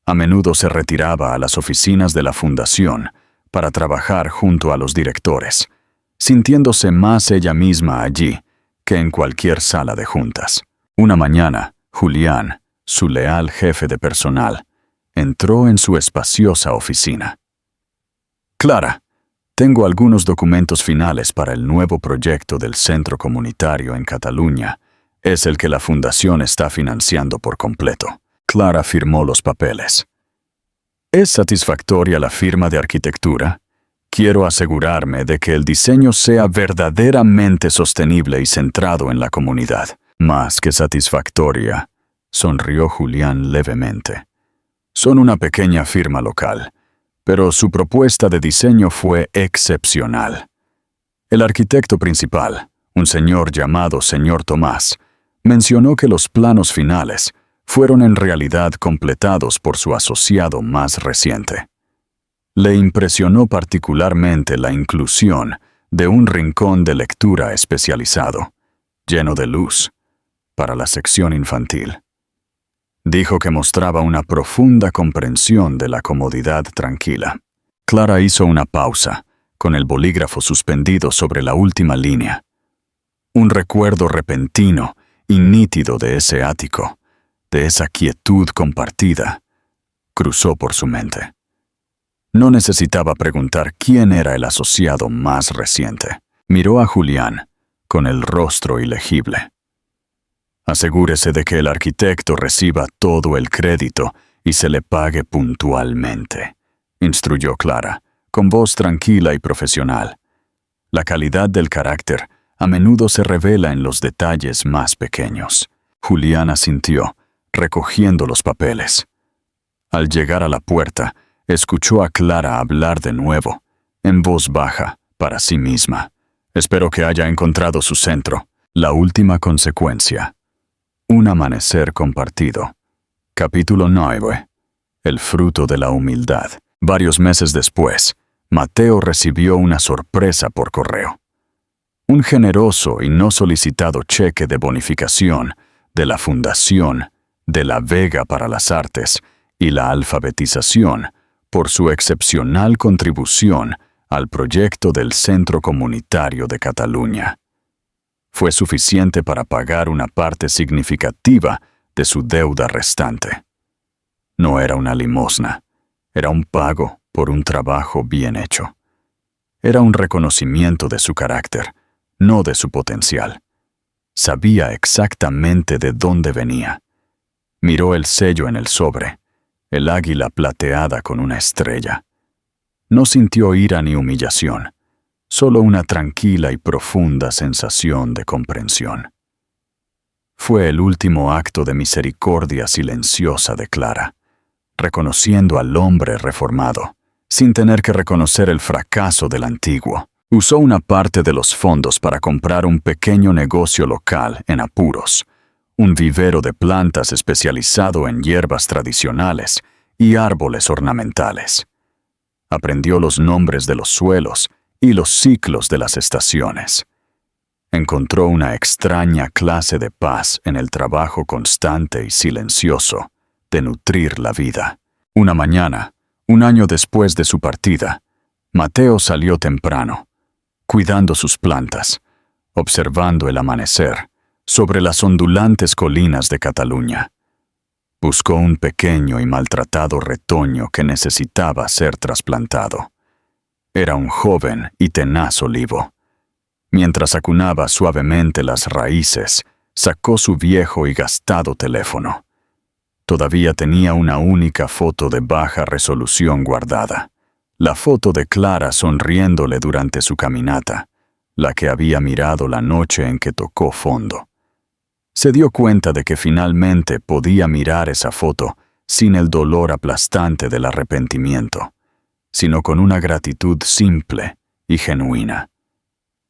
A menudo se retiraba a las oficinas de la fundación para trabajar junto a los directores, sintiéndose más ella misma allí que en cualquier sala de juntas. Una mañana, Julián, su leal jefe de personal, entró en su espaciosa oficina. Clara, tengo algunos documentos finales para el nuevo proyecto del centro comunitario en Cataluña. Es el que la fundación está financiando por completo. Clara firmó los papeles. ¿Es satisfactoria la firma de arquitectura? Quiero asegurarme de que el diseño sea verdaderamente sostenible y centrado en la comunidad. Más que satisfactoria, sonrió Julián levemente. Son una pequeña firma local, pero su propuesta de diseño fue excepcional. El arquitecto principal, un señor llamado señor Tomás, mencionó que los planos finales fueron en realidad completados por su asociado más reciente. Le impresionó particularmente la inclusión de un rincón de lectura especializado, lleno de luz, para la sección infantil. Dijo que mostraba una profunda comprensión de la comodidad tranquila. Clara hizo una pausa, con el bolígrafo suspendido sobre la última línea. Un recuerdo repentino y nítido de ese ático, de esa quietud compartida, cruzó por su mente. No necesitaba preguntar quién era el asociado más reciente. Miró a Julián, con el rostro ilegible. Asegúrese de que el arquitecto reciba todo el crédito y se le pague puntualmente, instruyó Clara, con voz tranquila y profesional. La calidad del carácter a menudo se revela en los detalles más pequeños. Julián asintió, recogiendo los papeles. Al llegar a la puerta, escuchó a Clara hablar de nuevo, en voz baja, para sí misma. Espero que haya encontrado su centro. La última consecuencia. Un amanecer compartido. Capítulo 9. El fruto de la humildad. Varios meses después, Mateo recibió una sorpresa por correo. Un generoso y no solicitado cheque de bonificación de la Fundación de la Vega para las Artes y la Alfabetización por su excepcional contribución al proyecto del Centro Comunitario de Cataluña. Fue suficiente para pagar una parte significativa de su deuda restante. No era una limosna, era un pago por un trabajo bien hecho. Era un reconocimiento de su carácter, no de su potencial. Sabía exactamente de dónde venía. Miró el sello en el sobre, el águila plateada con una estrella. No sintió ira ni humillación, solo una tranquila y profunda sensación de comprensión. Fue el último acto de misericordia silenciosa de Clara, reconociendo al hombre reformado, sin tener que reconocer el fracaso del antiguo. Usó una parte de los fondos para comprar un pequeño negocio local en apuros, un vivero de plantas especializado en hierbas tradicionales y árboles ornamentales. Aprendió los nombres de los suelos y los ciclos de las estaciones. Encontró una extraña clase de paz en el trabajo constante y silencioso de nutrir la vida. Una mañana, un año después de su partida, Mateo salió temprano, cuidando sus plantas, observando el amanecer sobre las ondulantes colinas de Cataluña. Buscó un pequeño y maltratado retoño que necesitaba ser trasplantado. Era un joven y tenaz olivo. Mientras acunaba suavemente las raíces, sacó su viejo y gastado teléfono. Todavía tenía una única foto de baja resolución guardada, La foto de Clara sonriéndole durante su caminata, la que había mirado la noche en que tocó fondo. Se dio cuenta de que finalmente podía mirar esa foto sin el dolor aplastante del arrepentimiento, sino con una gratitud simple y genuina.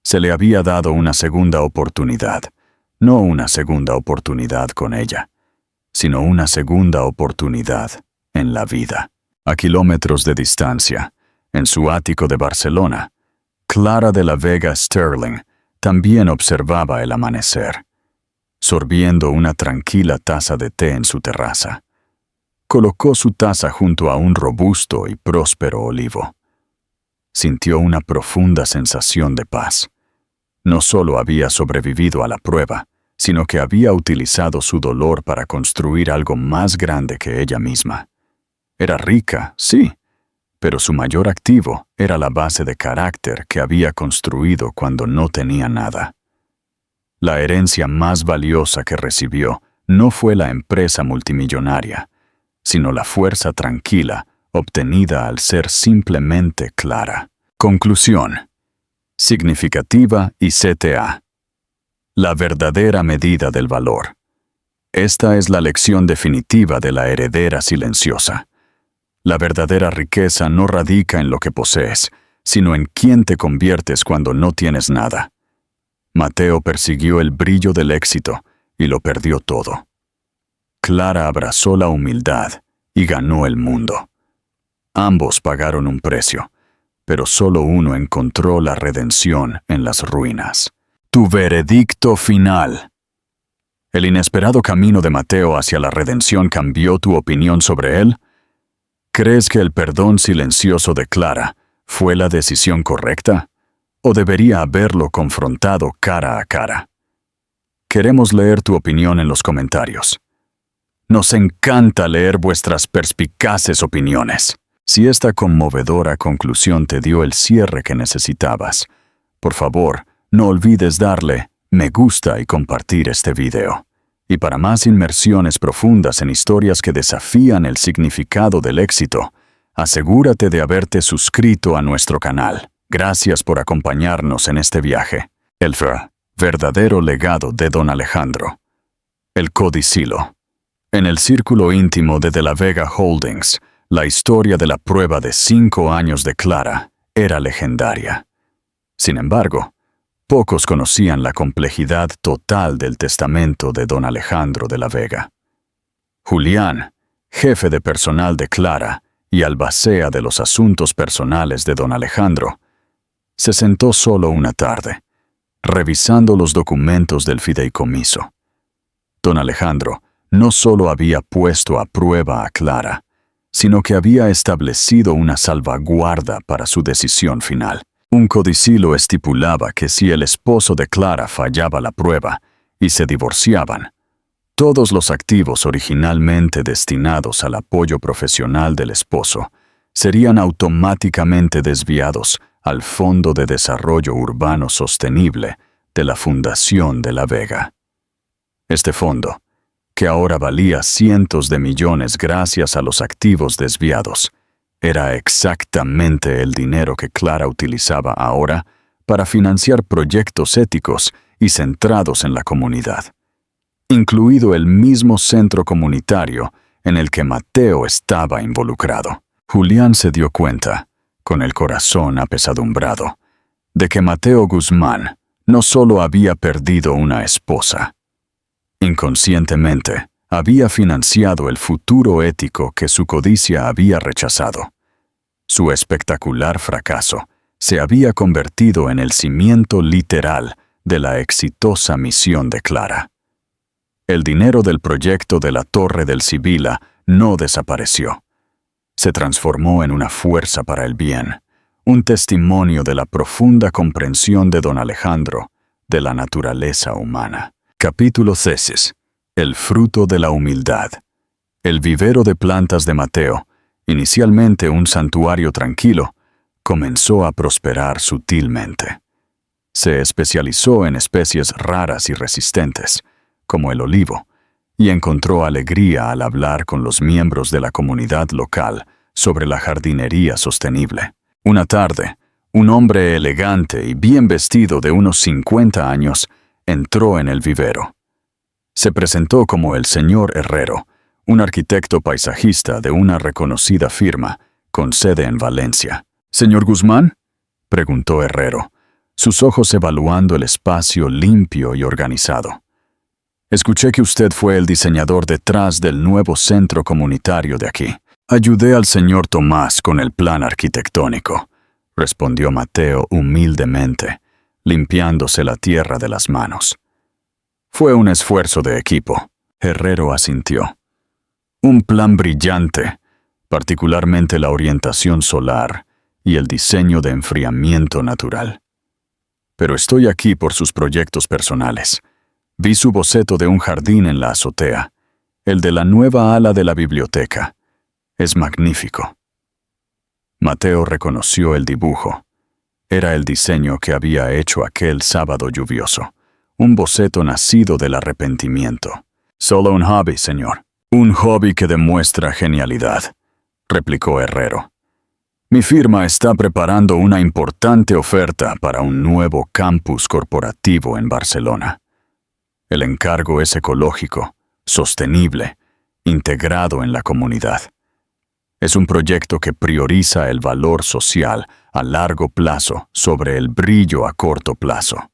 Se le había dado una segunda oportunidad, no una segunda oportunidad con ella, sino una segunda oportunidad en la vida. A kilómetros de distancia, en su ático de Barcelona, Clara de la Vega Sterling también observaba el amanecer, sorbiendo una tranquila taza de té en su terraza. Colocó su taza junto a un robusto y próspero olivo. Sintió una profunda sensación de paz. No solo había sobrevivido a la prueba, sino que había utilizado su dolor para construir algo más grande que ella misma. Era rica, sí, pero su mayor activo era la base de carácter que había construido cuando no tenía nada. La herencia más valiosa que recibió no fue la empresa multimillonaria, sino la fuerza tranquila obtenida al ser simplemente clara. Conclusión. Significativa y CTA. La verdadera medida del valor. Esta es la lección definitiva de la heredera silenciosa. La verdadera riqueza no radica en lo que posees, sino en quién te conviertes cuando no tienes nada. Mateo persiguió el brillo del éxito y lo perdió todo. Clara abrazó la humildad y ganó el mundo. Ambos pagaron un precio, pero solo uno encontró la redención en las ruinas. Tu veredicto final. ¿El inesperado camino de Mateo hacia la redención cambió tu opinión sobre él? ¿Crees que el perdón silencioso de Clara fue la decisión correcta? ¿O debería haberlo confrontado cara a cara? Queremos leer tu opinión en los comentarios. Nos encanta leer vuestras perspicaces opiniones. Si esta conmovedora conclusión te dio el cierre que necesitabas, por favor, no olvides darle me gusta y compartir este video. Y para más inmersiones profundas en historias que desafían el significado del éxito, asegúrate de haberte suscrito a nuestro canal. Gracias por acompañarnos en este viaje. El verdadero legado de Don Alejandro. El codicilo. En el círculo íntimo de la Vega Holdings, la historia de la prueba de 5 años de Clara era legendaria. Sin embargo, pocos conocían la complejidad total del testamento de Don Alejandro de la Vega. Julián, jefe de personal de Clara y albacea de los asuntos personales de Don Alejandro, se sentó solo una tarde, revisando los documentos del fideicomiso. Don Alejandro no solo había puesto a prueba a Clara, sino que había establecido una salvaguarda para su decisión final. Un codicilo estipulaba que si el esposo de Clara fallaba la prueba y se divorciaban, todos los activos originalmente destinados al apoyo profesional del esposo serían automáticamente desviados al Fondo de Desarrollo Urbano Sostenible de la Fundación de la Vega. Este fondo, que ahora valía cientos de millones gracias a los activos desviados, era exactamente el dinero que Clara utilizaba ahora para financiar proyectos éticos y centrados en la comunidad, incluido el mismo centro comunitario en el que Mateo estaba involucrado. Julián se dio cuenta, con el corazón apesadumbrado, de que Mateo Guzmán no solo había perdido una esposa. Inconscientemente, había financiado el futuro ético que su codicia había rechazado. Su espectacular fracaso se había convertido en el cimiento literal de la exitosa misión de Clara. El dinero del proyecto de la Torre del Sibila no desapareció. Se transformó en una fuerza para el bien, un testimonio de la profunda comprensión de Don Alejandro de la naturaleza humana. Capítulo 6. El fruto de la humildad. El vivero de plantas de Mateo, inicialmente un santuario tranquilo, comenzó a prosperar sutilmente. Se especializó en especies raras y resistentes, como el olivo, y encontró alegría al hablar con los miembros de la comunidad local sobre la jardinería sostenible. Una tarde, un hombre elegante y bien vestido de unos 50 años entró en el vivero. Se presentó como el señor Herrero, un arquitecto paisajista de una reconocida firma, con sede en Valencia. «¿Señor Guzmán?», preguntó Herrero, sus ojos evaluando el espacio limpio y organizado. «Escuché que usted fue el diseñador detrás del nuevo centro comunitario de aquí. Ayudé al señor Tomás con el plan arquitectónico», respondió Mateo humildemente, limpiándose la tierra de las manos. «Fue un esfuerzo de equipo», Herrero asintió. «Un plan brillante, particularmente la orientación solar y el diseño de enfriamiento natural. Pero estoy aquí por sus proyectos personales. Vi su boceto de un jardín en la azotea, el de la nueva ala de la biblioteca. Es magnífico». Mateo reconoció el dibujo. Era el diseño que había hecho aquel sábado lluvioso, un boceto nacido del arrepentimiento. «Solo un hobby, señor». «Un hobby que demuestra genialidad», replicó Herrero. «Mi firma está preparando una importante oferta para un nuevo campus corporativo en Barcelona. El encargo es ecológico, sostenible, integrado en la comunidad. Es un proyecto que prioriza el valor social a largo plazo sobre el brillo a corto plazo».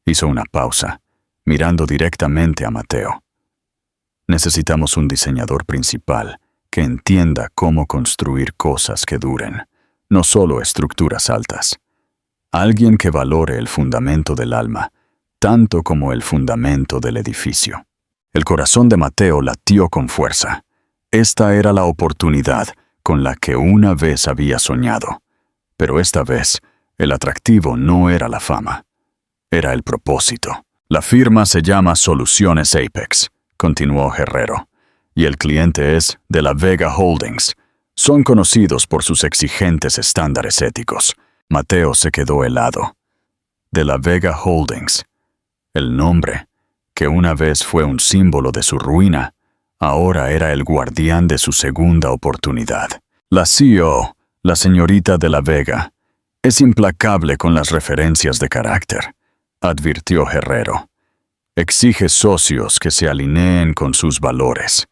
Hizo una pausa, mirando directamente a Mateo. «Necesitamos un diseñador principal que entienda cómo construir cosas que duren, no solo estructuras altas. Alguien que valore el fundamento del alma, tanto como el fundamento del edificio». El corazón de Mateo latió con fuerza. Esta era la oportunidad con la que una vez había soñado. Pero esta vez, el atractivo no era la fama. Era el propósito. «La firma se llama Soluciones Apex», continuó Herrero, «y el cliente es De la Vega Holdings. Son conocidos por sus exigentes estándares éticos». Mateo se quedó helado. De la Vega Holdings. El nombre, que una vez fue un símbolo de su ruina, ahora era el guardián de su segunda oportunidad. «La CEO, la señorita De la Vega, es implacable con las referencias de carácter», advirtió Herrero. «Exige socios que se alineen con sus valores.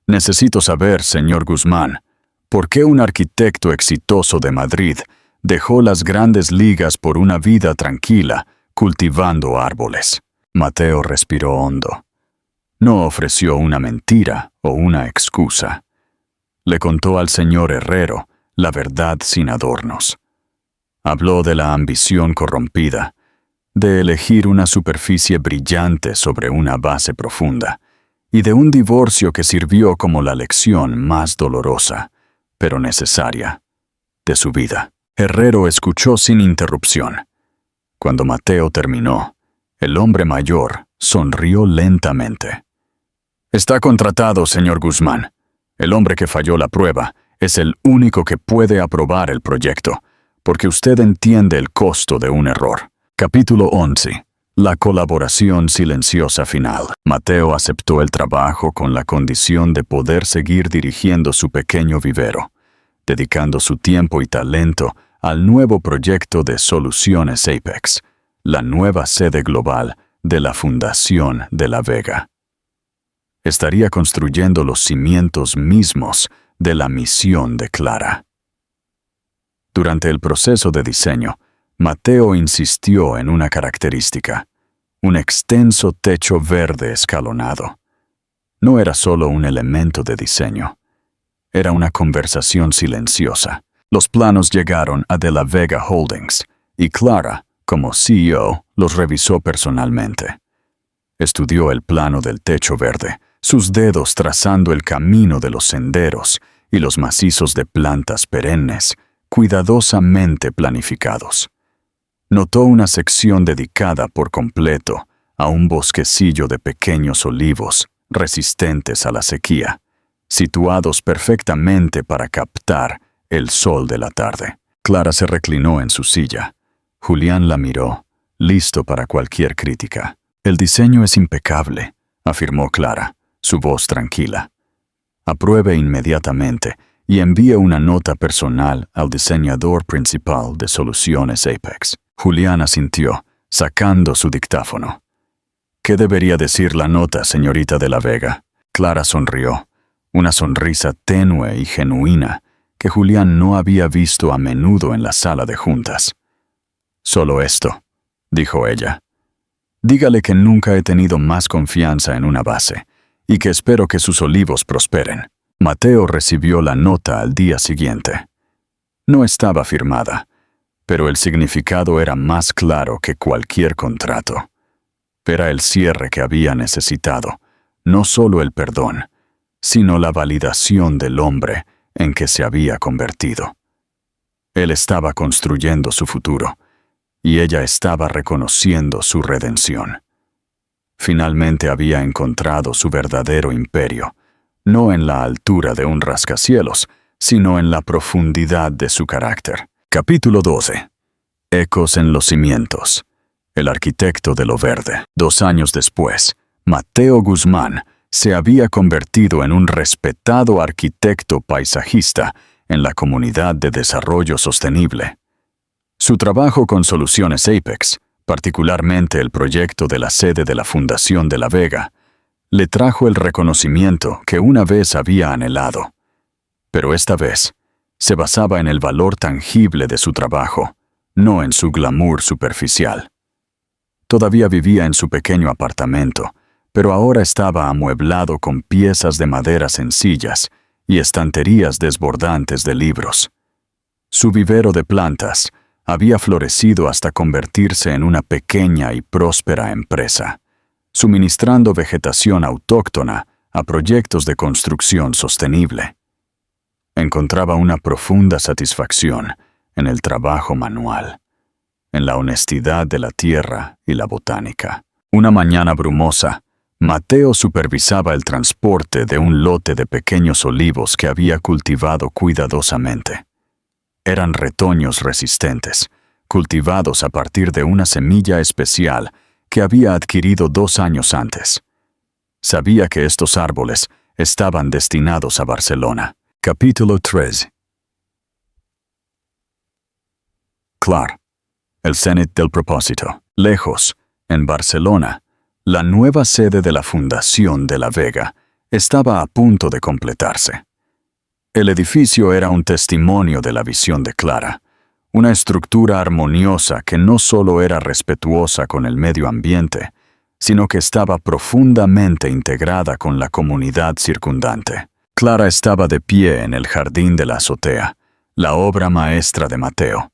Necesito saber, señor Guzmán, ¿por qué un arquitecto exitoso de Madrid dejó las grandes ligas por una vida tranquila, cultivando árboles?» Mateo respiró hondo. No ofreció una mentira o una excusa. Le contó al señor Herrero la verdad sin adornos. Habló de la ambición corrompida, de elegir una superficie brillante sobre una base profunda, y de un divorcio que sirvió como la lección más dolorosa, pero necesaria, de su vida. Herrero escuchó sin interrupción. Cuando Mateo terminó, el hombre mayor sonrió lentamente. «Está contratado, señor Guzmán. El hombre que falló la prueba es el único que puede aprobar el proyecto, porque usted entiende el costo de un error». Capítulo 11. La colaboración silenciosa final. Mateo aceptó el trabajo con la condición de poder seguir dirigiendo su pequeño vivero, dedicando su tiempo y talento al nuevo proyecto de Soluciones Apex, la nueva sede global de la Fundación de la Vega. Estaría construyendo los cimientos mismos de la misión de Clara. Durante el proceso de diseño, Mateo insistió en una característica: un extenso techo verde escalonado. No era solo un elemento de diseño, era una conversación silenciosa. Los planos llegaron a De la Vega Holdings, y Clara, como CEO, los revisó personalmente. Estudió el plano del techo verde, sus dedos trazando el camino de los senderos y los macizos de plantas perennes, cuidadosamente planificados. Notó una sección dedicada por completo a un bosquecillo de pequeños olivos resistentes a la sequía, situados perfectamente para captar el sol de la tarde. Clara se reclinó en su silla. Julián la miró, listo para cualquier crítica. «El diseño es impecable», afirmó Clara, su voz tranquila. «Apruebe inmediatamente y envíe una nota personal al diseñador principal de Soluciones Apex. Julián asintió, sacando su dictáfono. ¿Qué debería decir la nota, señorita de la Vega? Clara sonrió, una sonrisa tenue y genuina que Julián no había visto a menudo en la sala de juntas. Solo esto, dijo ella. Dígale que nunca he tenido más confianza en una base y que espero que sus olivos prosperen. Mateo recibió la nota al día siguiente. No estaba firmada, pero el significado era más claro que cualquier contrato. Era el cierre que había necesitado, no solo el perdón, sino la validación del hombre en que se había convertido. Él estaba construyendo su futuro, y ella estaba reconociendo su redención. Finalmente había encontrado su verdadero imperio, no en la altura de un rascacielos, sino en la profundidad de su carácter. Capítulo 12. Ecos en los cimientos. El arquitecto de lo verde. 2 años después, Mateo Guzmán se había convertido en un respetado arquitecto paisajista en la comunidad de desarrollo sostenible. Su trabajo con Soluciones Apex, particularmente el proyecto de la sede de la Fundación de la Vega, le trajo el reconocimiento que una vez había anhelado. Pero esta vez, se basaba en el valor tangible de su trabajo, no en su glamour superficial. Todavía vivía en su pequeño apartamento, pero ahora estaba amueblado con piezas de madera sencillas y estanterías desbordantes de libros. Su vivero de plantas había florecido hasta convertirse en una pequeña y próspera empresa, suministrando vegetación autóctona a proyectos de construcción sostenible. Encontraba una profunda satisfacción en el trabajo manual, en la honestidad de la tierra y la botánica. Una mañana brumosa, Mateo supervisaba el transporte de un lote de pequeños olivos que había cultivado cuidadosamente. Eran retoños resistentes, cultivados a partir de una semilla especial que había adquirido 2 años antes. Sabía que estos árboles estaban destinados a Barcelona. Capítulo 13. Clar. El cenit del propósito. Lejos, en Barcelona, la nueva sede de la Fundación de la Vega estaba a punto de completarse. El edificio era un testimonio de la visión de Clara, una estructura armoniosa que no solo era respetuosa con el medio ambiente, sino que estaba profundamente integrada con la comunidad circundante. Clara estaba de pie en el jardín de la azotea, la obra maestra de Mateo.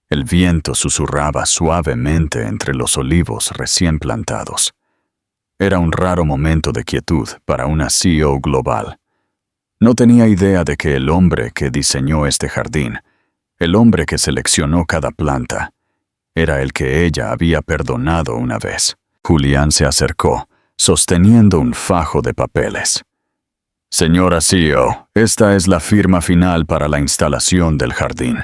El viento susurraba suavemente entre los olivos recién plantados. Era un raro momento de quietud para una CEO global. No tenía idea de que el hombre que diseñó este jardín, el hombre que seleccionó cada planta, era el que ella había perdonado una vez. Julián se acercó, sosteniendo un fajo de papeles. Señora CEO, esta es la firma final para la instalación del jardín.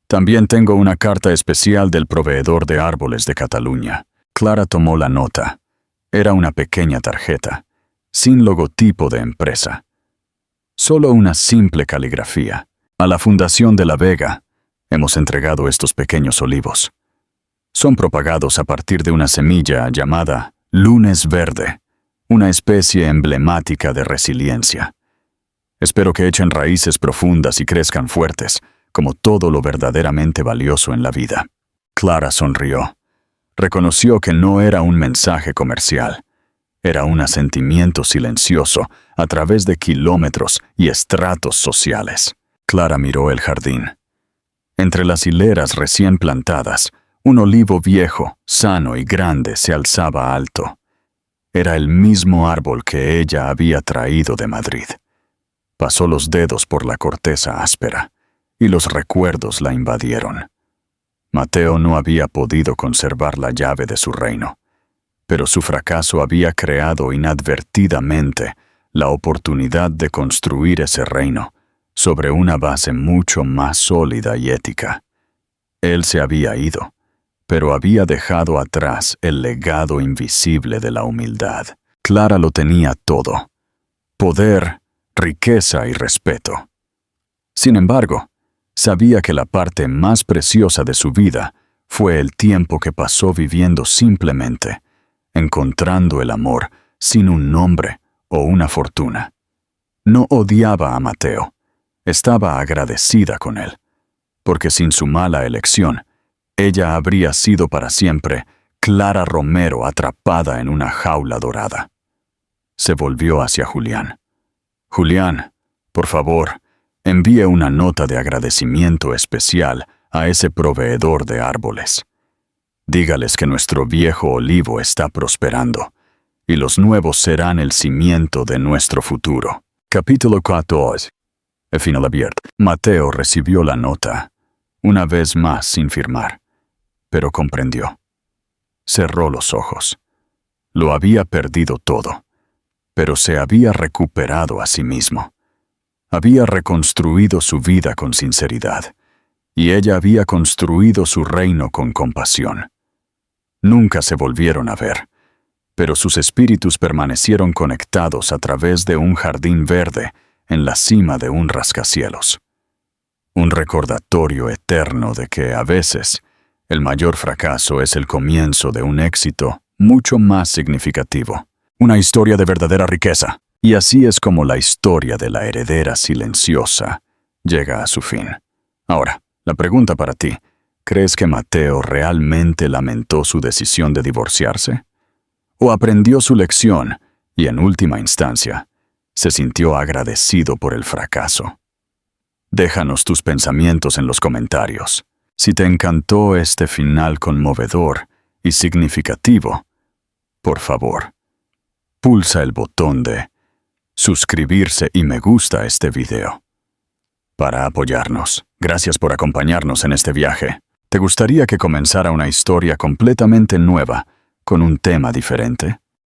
También tengo una carta especial del proveedor de árboles de Cataluña. Clara tomó la nota. Era una pequeña tarjeta, sin logotipo de empresa. Solo una simple caligrafía. A la Fundación de la Vega hemos entregado estos pequeños olivos. Son propagados a partir de una semilla llamada lunes verde, una especie emblemática de resiliencia. Espero que echen raíces profundas y crezcan fuertes, como todo lo verdaderamente valioso en la vida. Clara sonrió. Reconoció que no era un mensaje comercial. Era un asentimiento silencioso a través de kilómetros y estratos sociales. Clara miró el jardín. Entre las hileras recién plantadas, un olivo viejo, sano y grande se alzaba alto. Era el mismo árbol que ella había traído de Madrid. Pasó los dedos por la corteza áspera, y los recuerdos la invadieron. Mateo no había podido conservar la llave de su reino, pero su fracaso había creado inadvertidamente la oportunidad de construir ese reino sobre una base mucho más sólida y ética. Él se había ido, pero había dejado atrás el legado invisible de la humildad. Clara lo tenía todo: poder, riqueza y respeto. Sin embargo, sabía que la parte más preciosa de su vida fue el tiempo que pasó viviendo simplemente, encontrando el amor sin un nombre o una fortuna. No odiaba a Mateo, estaba agradecida con él, porque sin su mala elección, ella habría sido para siempre Clara Romero atrapada en una jaula dorada. Se volvió hacia Julián. Julián, por favor, envíe una nota de agradecimiento especial a ese proveedor de árboles. Dígales que nuestro viejo olivo está prosperando, y los nuevos serán el cimiento de nuestro futuro. Capítulo 14. El final abierto. Mateo recibió la nota, una vez más sin firmar, pero comprendió. Cerró los ojos. Lo había perdido todo, pero se había recuperado a sí mismo. Había reconstruido su vida con sinceridad, y ella había construido su reino con compasión. Nunca se volvieron a ver, pero sus espíritus permanecieron conectados a través de un jardín verde en la cima de un rascacielos. Un recordatorio eterno de que, a veces, el mayor fracaso es el comienzo de un éxito mucho más significativo. Una historia de verdadera riqueza. Y así es como la historia de la heredera silenciosa llega a su fin. Ahora, la pregunta para ti: ¿crees que Mateo realmente lamentó su decisión de divorciarse? ¿O aprendió su lección y, en última instancia, se sintió agradecido por el fracaso? Déjanos tus pensamientos en los comentarios. Si te encantó este final conmovedor y significativo, por favor, pulsa el botón de suscribirse y me gusta a este video para apoyarnos. Gracias por acompañarnos en este viaje. ¿Te gustaría que comenzara una historia completamente nueva con un tema diferente?